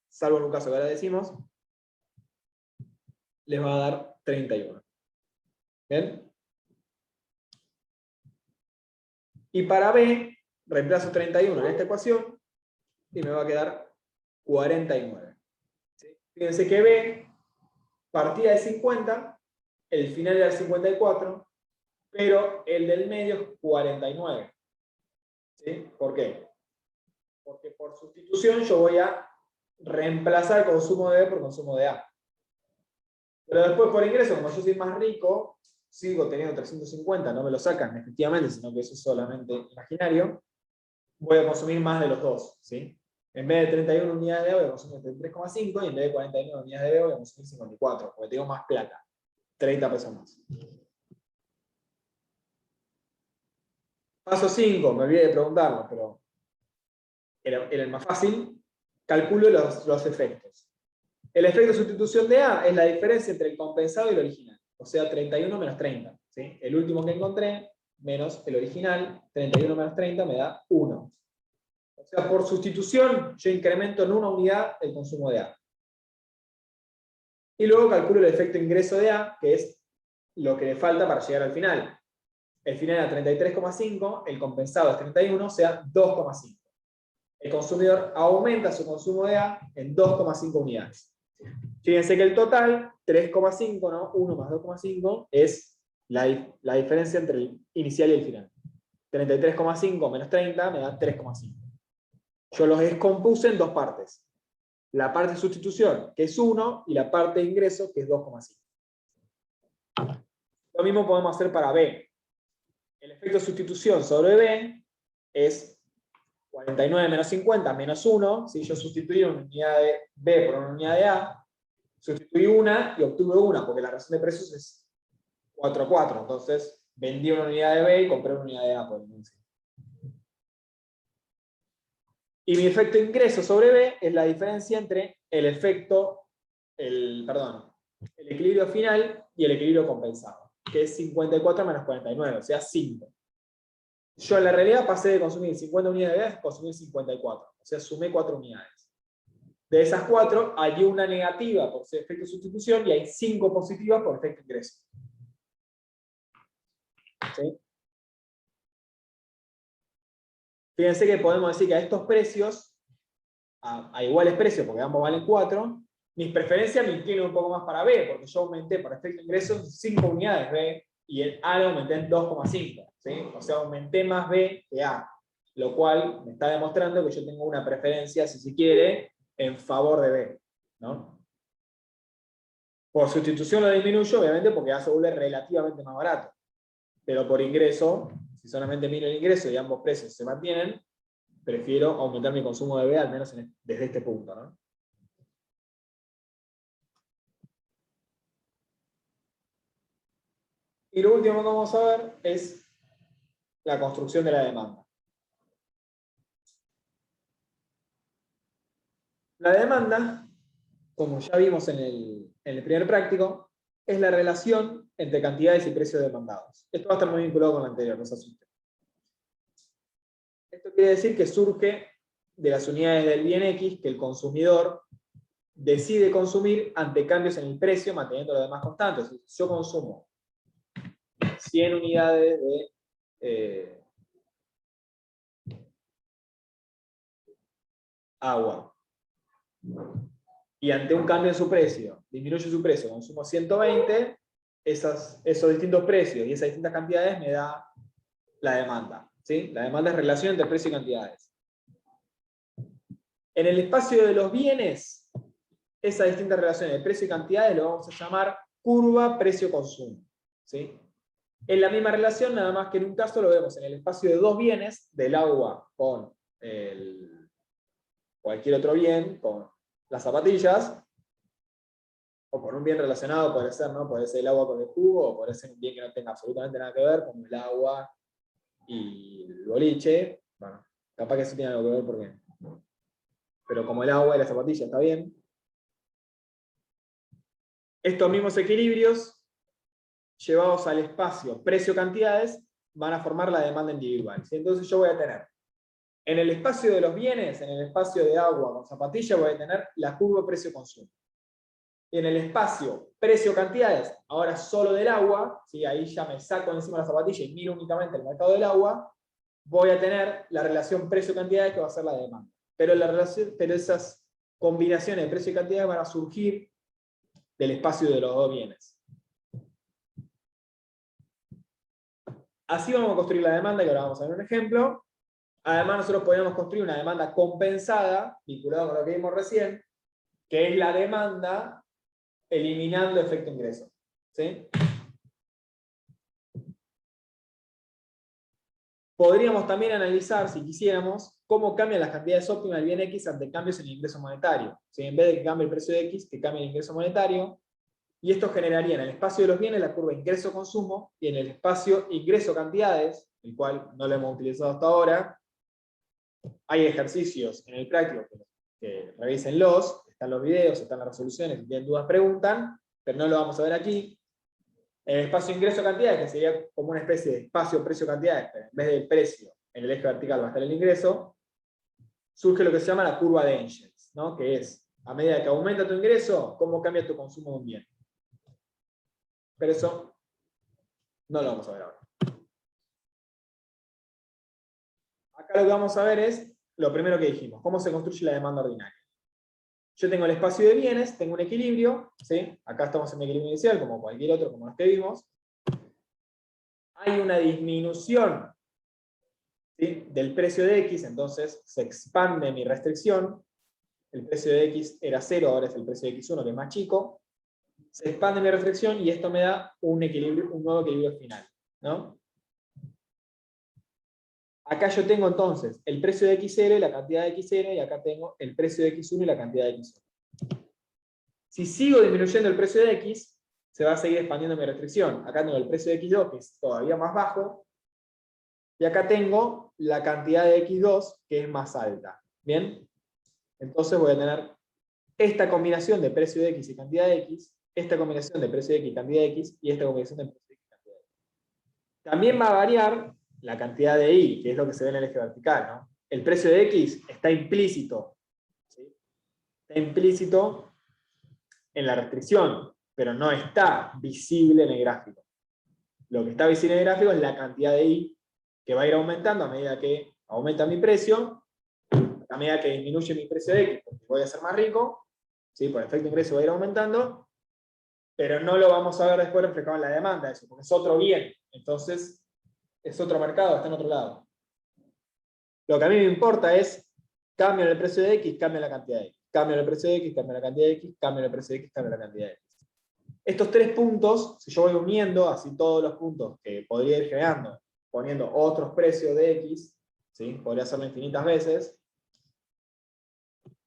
salvo en un caso que ahora decimos, les va a dar 31. ¿Bien? Y para B, reemplazo 31 en esta ecuación, y me va a quedar 49. ¿Sí? Fíjense que B partía de 50, el final era 54, pero el del medio es 49. ¿Sí? ¿Por qué? Porque por sustitución yo voy a reemplazar el consumo de B por consumo de A. Pero después por ingreso, como yo soy más rico, sigo teniendo 350, no me lo sacan efectivamente, sino que eso es solamente imaginario, voy a consumir más de los dos. ¿Sí? En vez de 31 unidades de A voy a consumir 33,5 y en vez de 49 unidades de B voy a consumir 54, porque tengo más plata, 30 pesos más. Paso 5, me olvidé de preguntarlo, pero era el más fácil. Calculo los efectos. El efecto de sustitución de A es la diferencia entre el compensado y el original. O sea, 31 menos 30. ¿Sí? El último que encontré, menos el original, 31 menos 30 me da 1. O sea, por sustitución, yo incremento en 1 unidad el consumo de A. Y luego calculo el efecto ingreso de A, que es lo que le falta para llegar al final. El final era 33,5, el compensado es 31, o sea, 2,5. El consumidor aumenta su consumo de A en 2,5 unidades. Fíjense que el total, 3,5, ¿no? 1 más 2,5, es la diferencia entre el inicial y el final. 33,5 menos 30 me da 3,5. Yo los descompuse en dos partes. La parte de sustitución, que es 1, y la parte de ingreso, que es 2,5. Lo mismo podemos hacer para B. El efecto de sustitución sobre B es 49 menos 50 menos 1. Si yo sustituí una unidad de B por una unidad de A, sustituí una y obtuve una, porque la relación de precios es 4 a 4. Entonces, vendí una unidad de B y compré una unidad de A, por ejemplo. Y mi efecto ingreso sobre B es la diferencia entre el equilibrio final y el equilibrio compensado, que es 54 menos 49, o sea, 5. Yo en la realidad pasé de consumir 50 unidades de gas a consumir 54. O sea, sumé 4 unidades. De esas 4, hay una negativa por efecto de sustitución y hay 5 positivas por efecto ingreso. ¿Sí? Fíjense que podemos decir que a estos precios, a iguales precios, porque ambos valen 4, mis preferencias me inclino un poco más para B, porque yo aumenté por efecto ingreso 5 unidades B, y el A lo aumenté en 2,5. ¿Sí? O sea, aumenté más B que A, lo cual me está demostrando que yo tengo una preferencia, si se quiere, en favor de B. ¿No? Por sustitución lo disminuyo, obviamente, porque A se vuelve relativamente más barato. Pero por ingreso, si solamente miro el ingreso y ambos precios se mantienen, prefiero aumentar mi consumo de B, al menos desde este punto. ¿No? Y lo último que vamos a ver es la construcción de la demanda. La demanda, como ya vimos en el primer práctico, es la relación entre cantidades y precios demandados. Esto va a estar muy vinculado con lo anterior, no se asusten. Esto quiere decir que surge de las unidades del bien X que el consumidor decide consumir ante cambios en el precio, manteniendo los demás constantes. Si yo consumo 100 unidades de agua, y ante un cambio en su precio, disminuye su precio, consumo 120, esos distintos precios y esas distintas cantidades me da la demanda. ¿Sí? La demanda es relación entre precio y cantidades. En el espacio de los bienes, esas distintas relaciones de precio y cantidades lo vamos a llamar curva precio-consumo. ¿Sí? Es la misma relación, nada más que en un caso lo vemos en el espacio de dos bienes, del agua con el cualquier otro bien, con las zapatillas, o con un bien relacionado, puede ser, ¿no? Puede ser el agua con el jugo, o puede ser un bien que no tenga absolutamente nada que ver, como el agua y el boliche. Bueno, capaz que eso tiene algo que ver porque. Pero como el agua y la zapatilla, está bien. Estos mismos equilibrios, llevados al espacio precio-cantidades, van a formar la demanda individual, ¿sí? Entonces yo voy a tener, en el espacio de los bienes, en el espacio de agua con zapatilla, voy a tener la curva precio-consumo. Y en el espacio precio-cantidades, ahora solo del agua, ¿sí? Ahí ya me saco encima la zapatilla y miro únicamente el mercado del agua, voy a tener la relación precio-cantidades que va a ser la demanda. Pero esas combinaciones de precio y cantidad van a surgir del espacio de los dos bienes. Así vamos a construir la demanda, que ahora vamos a ver un ejemplo. Además, nosotros podemos construir una demanda compensada, vinculada con lo que vimos recién, que es la demanda eliminando efecto ingreso. ¿Sí? Podríamos también analizar, si quisiéramos, cómo cambian las cantidades óptimas del bien X ante cambios en el ingreso monetario. ¿Sí? En vez de que cambie el precio de X, que cambie el ingreso monetario. Y esto generaría en el espacio de los bienes la curva ingreso-consumo, y en el espacio ingreso-cantidades, el cual no lo hemos utilizado hasta ahora, hay ejercicios en el práctico que revísenlos, están los videos, están las resoluciones, si tienen dudas preguntan, pero no lo vamos a ver aquí. En el espacio ingreso-cantidades, que sería como una especie de espacio precio-cantidades, pero en vez del precio, en el eje vertical va a estar el ingreso, surge lo que se llama la curva de Engels, ¿no? Que es, a medida que aumenta tu ingreso, cómo cambia tu consumo de un bien. Pero eso no lo vamos a ver ahora. Acá lo que vamos a ver es lo primero que dijimos, cómo se construye la demanda ordinaria. Yo tengo el espacio de bienes, tengo un equilibrio, ¿sí? Acá estamos en equilibrio inicial, como cualquier otro, como los que vimos. Hay una disminución, ¿sí?, del precio de X, entonces se expande mi restricción. El precio de X era 0, ahora es el precio de X1, que es más chico. Se expande mi restricción y esto me da un equilibrio, un nuevo equilibrio final, ¿no? Acá yo tengo entonces el precio de X0 y la cantidad de X0, y acá tengo el precio de X1 y la cantidad de X1. Si sigo disminuyendo el precio de X, se va a seguir expandiendo mi restricción. Acá tengo el precio de X2, que es todavía más bajo, y acá tengo la cantidad de X2, que es más alta. ¿Bien? Entonces voy a tener esta combinación de precio de X y cantidad de X, esta combinación de precio de X y cantidad de X, y esta combinación de precio de X y cantidad de X. También va a variar la cantidad de Y, que es lo que se ve en el eje vertical, ¿no? El precio de X está implícito, ¿sí? Está implícito en la restricción, pero no está visible en el gráfico. Lo que está visible en el gráfico es la cantidad de Y, que va a ir aumentando a medida que aumenta mi precio, a medida que disminuye mi precio de X, porque voy a ser más rico, ¿sí? Por efecto ingreso va a ir aumentando, pero no lo vamos a ver después reflejado en la demanda, eso, porque es otro bien, entonces es otro mercado, está en otro lado. Lo que a mí me importa es, cambio el precio de X, cambio la cantidad de X. Cambio el precio de X, cambio la cantidad de X, cambio el precio de X, cambio la cantidad de X. Estos tres puntos, si yo voy uniendo así todos los puntos que podría ir generando, poniendo otros precios de X, ¿sí? Podría hacerlo infinitas veces,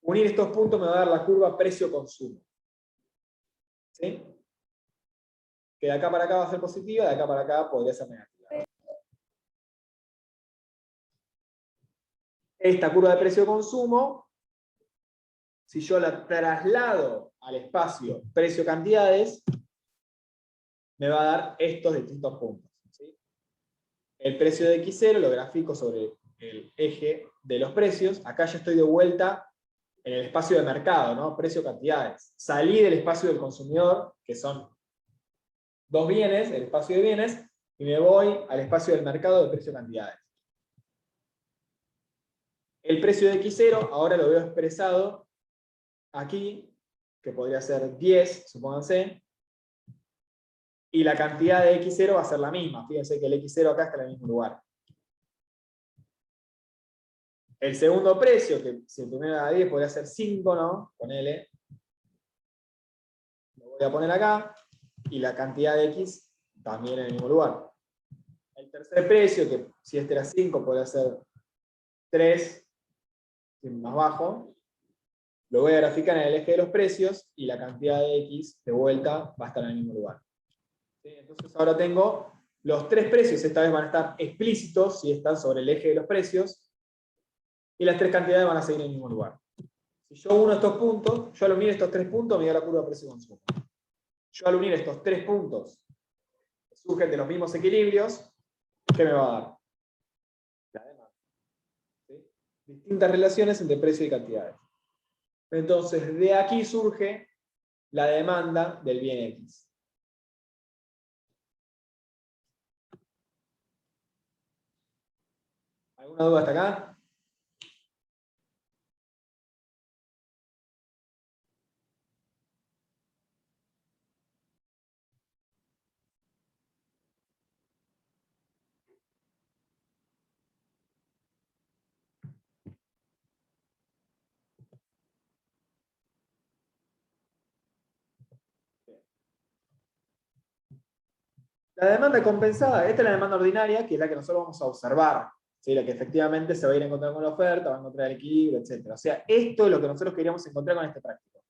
unir estos puntos me va a dar la curva precio-consumo. ¿Sí? Que de acá para acá va a ser positiva, de acá para acá podría ser negativa. Esta curva de precio-consumo, si yo la traslado al espacio precio-cantidades, me va a dar estos distintos puntos. ¿Sí? El precio de X0 lo grafico sobre el eje de los precios. Acá ya estoy de vuelta en el espacio de mercado, ¿no? Precio-cantidades. Salí del espacio del consumidor, que son dos bienes, el espacio de bienes, y me voy al espacio del mercado de precio-cantidades. El precio de X0 ahora lo veo expresado aquí, que podría ser 10, supónganse, y la cantidad de X0 va a ser la misma. Fíjense que el X0 acá está en el mismo lugar. El segundo precio, que si el primero era 10 podría ser 5, ¿no? Ponele. Lo voy a poner acá. Y la cantidad de X también en el mismo lugar. El tercer precio, que si este era 5, podría ser 3, más bajo. lo voy a graficar en el eje de los precios, y la cantidad de X de vuelta va a estar en el mismo lugar. ¿Sí? Entonces ahora tengo los tres precios, esta vez van a estar explícitos, si están sobre el eje de los precios, y las tres cantidades van a seguir en el mismo lugar. Si yo uno estos puntos, yo al unir estos tres puntos me da la curva de precio-consumo. Yo al unir estos tres puntos, que surgen de los mismos equilibrios, ¿qué me va a dar? La demanda. ¿Sí? Distintas relaciones entre precio y cantidades. Entonces, de aquí surge la demanda del bien X. ¿Alguna duda hasta acá? La demanda compensada, esta es la demanda ordinaria, que es la que nosotros vamos a observar, ¿sí? La que efectivamente se va a ir a encontrar con la oferta, va a encontrar el equilibrio, etc. O sea, esto es lo que nosotros queríamos encontrar con este práctico.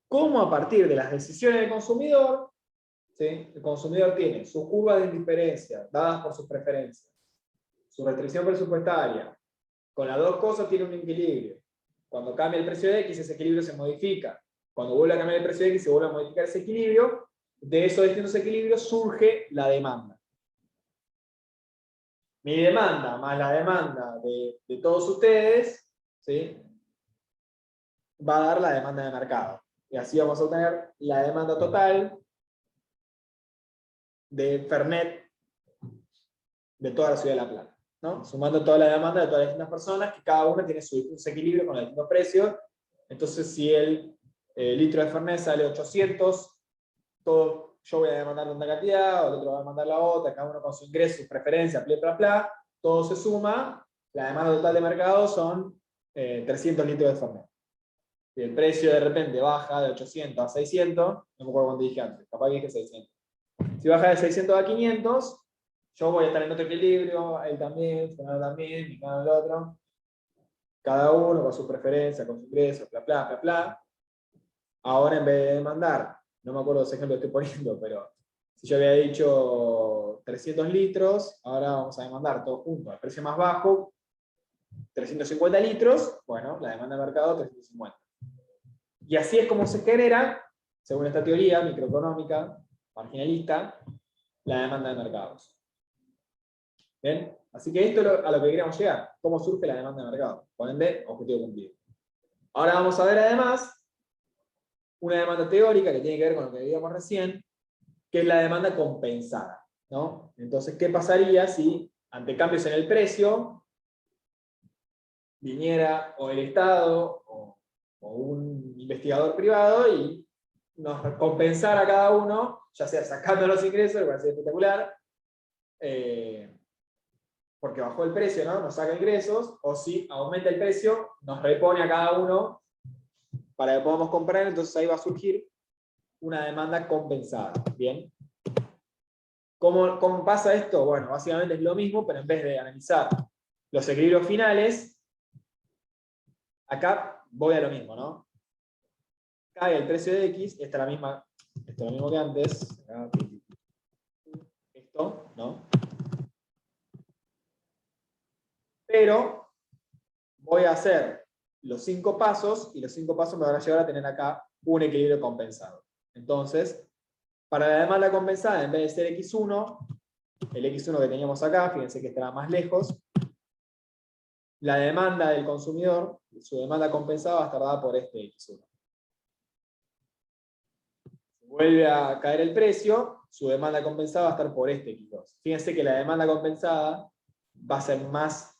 Cómo a partir de las decisiones del consumidor, ¿sí? El consumidor tiene sus curvas de indiferencia, dadas por sus preferencias, su restricción presupuestaria, con las dos cosas tiene un equilibrio. Cuando cambia el precio de X, ese equilibrio se modifica. Cuando vuelve a cambiar el precio de X, se vuelve a modificar ese equilibrio. De esos distintos equilibrios surge la demanda. Mi demanda más la demanda de todos ustedes, ¿sí? Va a dar la demanda de mercado. Y así vamos a obtener la demanda total de Fernet de toda la ciudad de La Plata, ¿no? Sumando toda la demanda de todas las distintas personas, que cada una tiene su equilibrio con los distintos precios. Entonces, si el litro de Fernet sale 800, yo voy a demandar una cantidad, o el otro va a demandar la otra, cada uno con su ingreso, sus preferencias, bla, todo se suma, la demanda total de mercado son 300 litros de Fernet. Si el precio de repente baja de 800 a 600, no me acuerdo cuánto dije antes, capaz que dije 600. Si baja de 600 a 500, yo voy a estar en otro equilibrio, él también, Fernando también, mi el otro. Cada uno con su preferencia, con su ingreso, bla. Ahora en vez de demandar, no me acuerdo ese ejemplo que estoy poniendo, pero si yo había dicho 300 litros, ahora vamos a demandar todos juntos al precio más bajo, 350 litros, bueno, la demanda de mercado 350. Y así es como se genera, según esta teoría microeconómica, marginalista, la demanda de mercados. ¿Bien? Así que esto es a lo que queríamos llegar, cómo surge la demanda de mercado. Por ende, objetivo cumplido. Ahora vamos a ver además una demanda teórica que tiene que ver con lo que veíamos recién, que es la demanda compensada, ¿no? Entonces, ¿qué pasaría si ante cambios en el precio viniera o el Estado o un investigador privado y nos compensara a cada uno, ya sea sacando los ingresos, que parece espectacular, porque bajó el precio, ¿no? Nos saca ingresos, o si aumenta el precio, nos repone a cada uno para que podamos comprar, entonces ahí va a surgir una demanda compensada. ¿Bien? ¿Cómo pasa esto? Bueno, básicamente es lo mismo, pero en vez de analizar los equilibrios finales, acá voy a lo mismo, ¿no? Cae el precio de X, esto es lo mismo que antes. Esto, ¿no? Pero voy a hacer los 5 pasos, y los 5 pasos me van a llevar a tener acá un equilibrio compensado. Entonces, para la demanda compensada, en vez de ser X1, el X1 que teníamos acá, fíjense que estaba más lejos, la demanda del consumidor, su demanda compensada va a estar dada por este X1. Vuelve a caer el precio, su demanda compensada va a estar por este X2. Fíjense que la demanda compensada va a ser más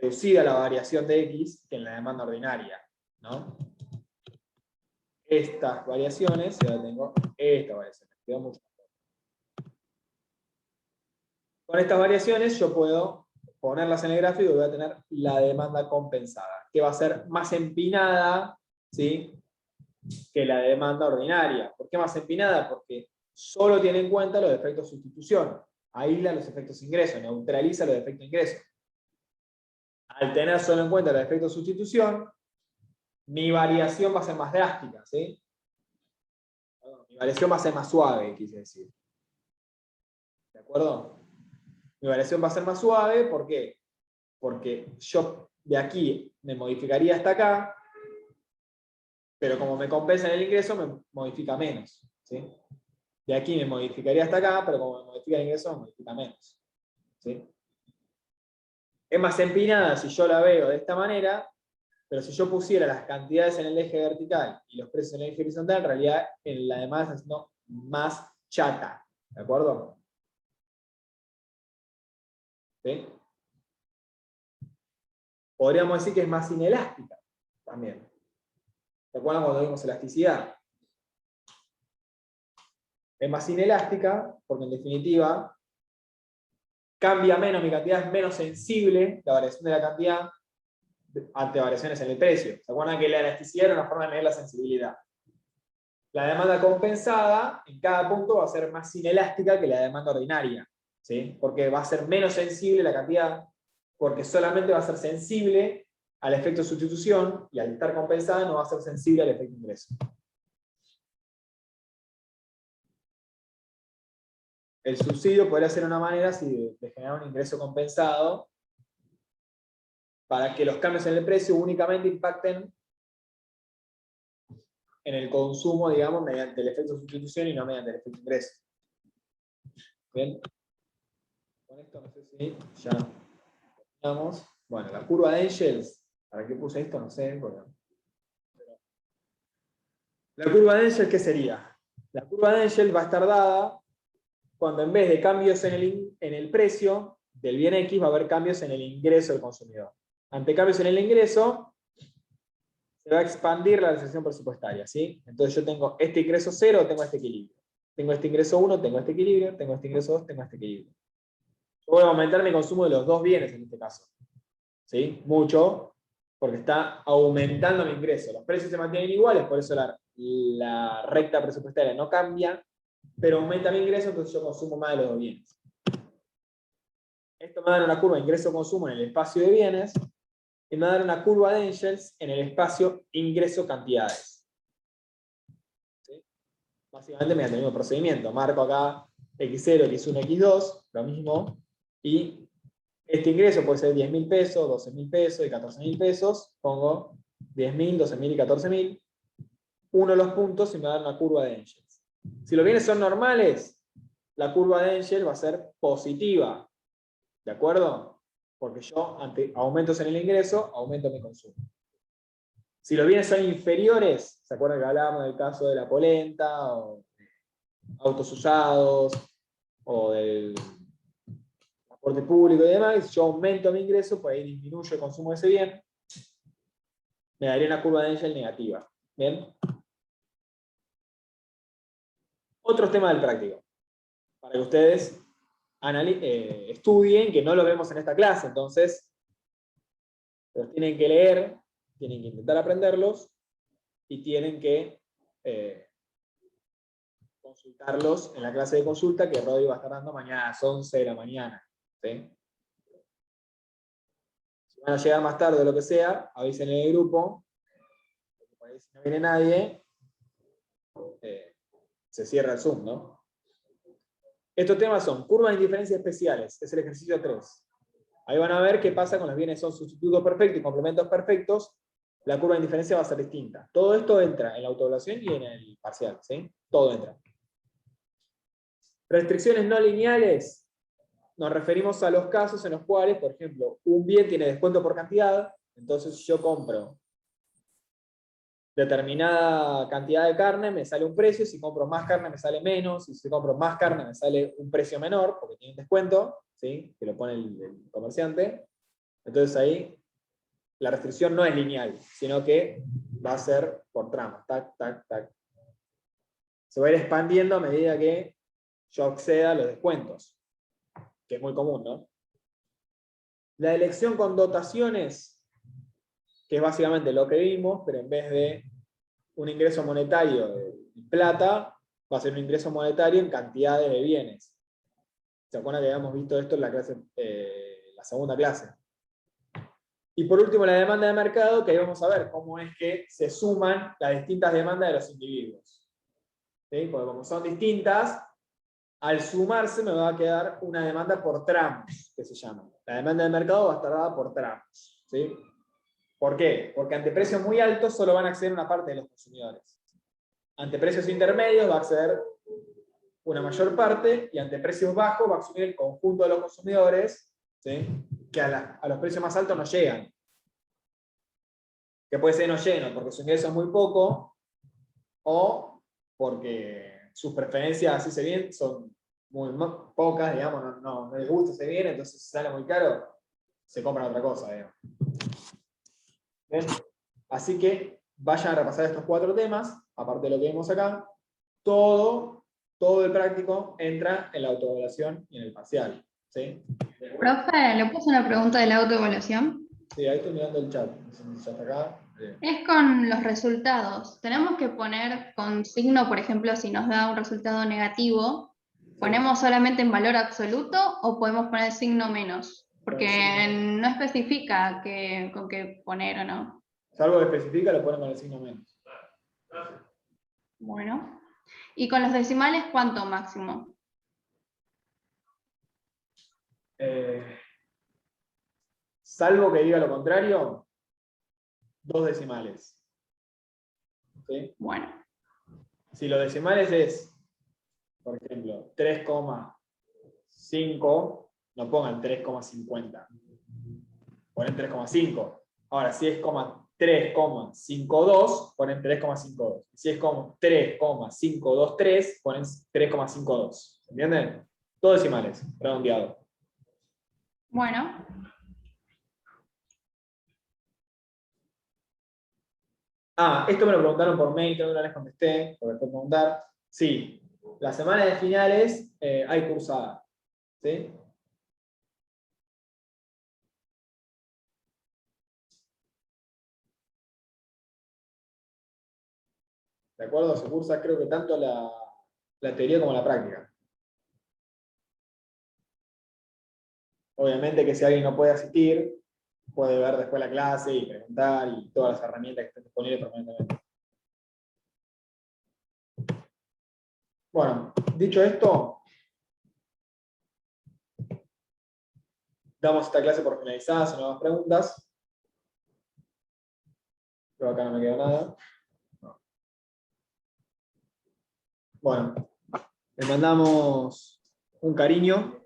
reducida la variación de X que en la demanda ordinaria, ¿no? Estas variaciones, y ahora tengo esta variación, quedó mucho mejor. Con estas variaciones yo puedo ponerlas en el gráfico y voy a tener la demanda compensada, que va a ser más empinada, ¿sí?, que la demanda ordinaria. ¿Por qué más empinada? Porque solo tiene en cuenta los efectos de sustitución, aísla los efectos de ingreso, neutraliza los efectos de ingreso. Al tener solo en cuenta los efectos de sustitución, mi variación va a ser más drástica, ¿sí? Mi variación va a ser más suave, quise decir. ¿De acuerdo? Mi variación va a ser más suave, ¿por qué? Porque yo de aquí me modificaría hasta acá, pero como me compensa en el ingreso, me modifica menos, ¿sí? De aquí me modificaría hasta acá, pero como me modifica el ingreso, me modifica menos, ¿sí? Es más empinada si yo la veo de esta manera, pero si yo pusiera las cantidades en el eje vertical y los precios en el eje horizontal, en realidad en la demás es más chata, ¿de acuerdo? ¿Sí? Podríamos decir que es más inelástica también. ¿Se acuerdan cuando vimos elasticidad? Es más inelástica porque en definitiva cambia menos, mi cantidad es menos sensible, la variación de la cantidad, ante variaciones en el precio. ¿Se acuerdan que la elasticidad era una forma de medir la sensibilidad? La demanda compensada en cada punto va a ser más inelástica que la demanda ordinaria, ¿sí? Porque va a ser menos sensible la cantidad, porque solamente va a ser sensible al efecto de sustitución, y al estar compensada no va a ser sensible al efecto ingreso. El subsidio podría ser una manera así de generar un ingreso compensado para que los cambios en el precio únicamente impacten en el consumo, digamos, mediante el efecto de sustitución y no mediante el efecto ingreso. Bien. Con esto no sé si ya terminamos. Bueno, la curva de Engels, ¿para qué puse esto? No sé. Pero... La curva de Engels, ¿qué sería? La curva de Engels va a estar dada cuando en vez de cambios en el precio del bien X va a haber cambios en el ingreso del consumidor. Ante cambios en el ingreso, se va a expandir la realización presupuestaria, ¿sí? Entonces yo tengo este ingreso 0, tengo este equilibrio. Tengo este ingreso 1, tengo este equilibrio. Tengo este ingreso 2, tengo este equilibrio. Yo voy a aumentar mi consumo de los dos bienes en este caso. ¿Sí? Mucho, porque está aumentando mi ingreso. Los precios se mantienen iguales, por eso la recta presupuestaria no cambia, pero aumenta mi ingreso, entonces yo consumo más de los dos bienes. Esto me da una curva de ingreso-consumo en el espacio de bienes, y me da una curva de Engels en el espacio ingreso-cantidades. ¿Sí? Básicamente mediante el mismo procedimiento. Marco acá X0, X1, X2, lo mismo, y este ingreso puede ser 10.000 pesos, 12.000 pesos y 14.000 pesos. Pongo 10.000, 12.000 y 14.000. Uno los puntos y me da una curva de Engels. Si los bienes son normales, la curva de Engels va a ser positiva. ¿De acuerdo? Porque yo, ante aumentos en el ingreso, aumento mi consumo. Si los bienes son inferiores, ¿se acuerdan que hablábamos del caso de la polenta, o autos usados, o del transporte público y demás? Yo aumento mi ingreso, por ahí disminuyo el consumo de ese bien, me daría una curva de Engels negativa. ¿Bien? Otros temas del práctico, para que ustedes estudien, que no lo vemos en esta clase, entonces los tienen que leer, tienen que intentar aprenderlos, y tienen que consultarlos en la clase de consulta que Rodri va a estar dando mañana a las 11 de la mañana. ¿Sí? Si van a llegar más tarde o lo que sea, avisen en el grupo, porque por ahí si no viene nadie, se cierra el Zoom, ¿no? Estos temas son curvas de indiferencia especiales, es el ejercicio 3. Ahí van a ver qué pasa con los bienes son sustitutos perfectos y complementos perfectos. La curva de indiferencia va a ser distinta. Todo esto entra en la autoevaluación y en el parcial, ¿sí? Todo entra. Restricciones no lineales. Nos referimos a los casos en los cuales, por ejemplo, un bien tiene descuento por cantidad, entonces si yo compro determinada cantidad de carne, me sale un precio, si compro más carne me sale menos, y si compro más carne me sale un precio menor, porque tiene un descuento, ¿sí? Que lo pone el comerciante. Entonces ahí la restricción no es lineal, sino que va a ser por tramos, tac, tac, tac. Se va a ir expandiendo a medida que yo acceda a los descuentos, que es muy común, ¿no? La elección con dotaciones, que es básicamente lo que vimos, pero en vez de un ingreso monetario de plata, va a ser un ingreso monetario en cantidades de bienes. ¿Se acuerdan que habíamos visto esto en la clase, la segunda clase? Y por último, la demanda de mercado, que ahí vamos a ver cómo es que se suman las distintas demandas de los individuos. ¿Sí? Porque como son distintas, al sumarse me va a quedar una demanda por tramos, que se llama. La demanda de mercado va a estar dada por tramos. ¿Sí? ¿Por qué? Porque ante precios muy altos solo van a acceder una parte de los consumidores. Ante precios intermedios va a acceder una mayor parte, y ante precios bajos va a asumir el conjunto de los consumidores, ¿sí? Que a los precios más altos no llegan. Que puede ser no lleno, porque su ingreso es muy poco, o porque sus preferencias, así se bien, son muy pocas, digamos, no les gusta ese bien, entonces si sale muy caro, se compran otra cosa, digamos. ¿Bien? Así que vayan a repasar estos 4 temas, aparte de lo que vimos acá. Todo el práctico entra en la autoevaluación y en el parcial. ¿Sí? Profe, ¿le puse una pregunta de la autoevaluación? Sí, ahí estoy mirando el chat. Ya está acá. Es con los resultados. Tenemos que poner con signo, por ejemplo, si nos da un resultado negativo, ¿ponemos solamente en valor absoluto o podemos poner signo menos? Porque no especifica con qué poner o no. Salvo que especifica, lo ponen con el signo menos. Bueno. ¿Y con los decimales cuánto máximo? Salvo que diga lo contrario, 2 decimales. ¿Sí? Bueno. Si los decimales es, por ejemplo, 3,5, no pongan 3,50. Ponen 3,5. Ahora, si es 3,52, ponen 3,52. Si es como 3,523, ponen 3,52. ¿Entienden? Todos decimales, redondeado. Bueno. Esto me lo preguntaron por mail, que no les contesté, porque después preguntar. Sí, la semana de finales hay cursada. ¿Sí? ¿De acuerdo? Se cursa, creo que tanto la teoría como la práctica. Obviamente que si alguien no puede asistir, puede ver después la clase y preguntar y todas las herramientas que estén disponibles permanentemente. Bueno, dicho esto, damos esta clase por finalizada, si no hay más preguntas. Pero acá no me queda nada. Bueno, les mandamos un cariño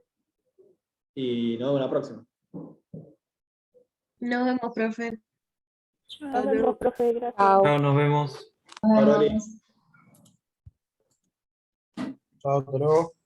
y nos vemos la próxima. Nos vemos, profe. Nos vemos, profe, gracias. Chao, nos vemos. Chao, Loli. Chao, hasta luego.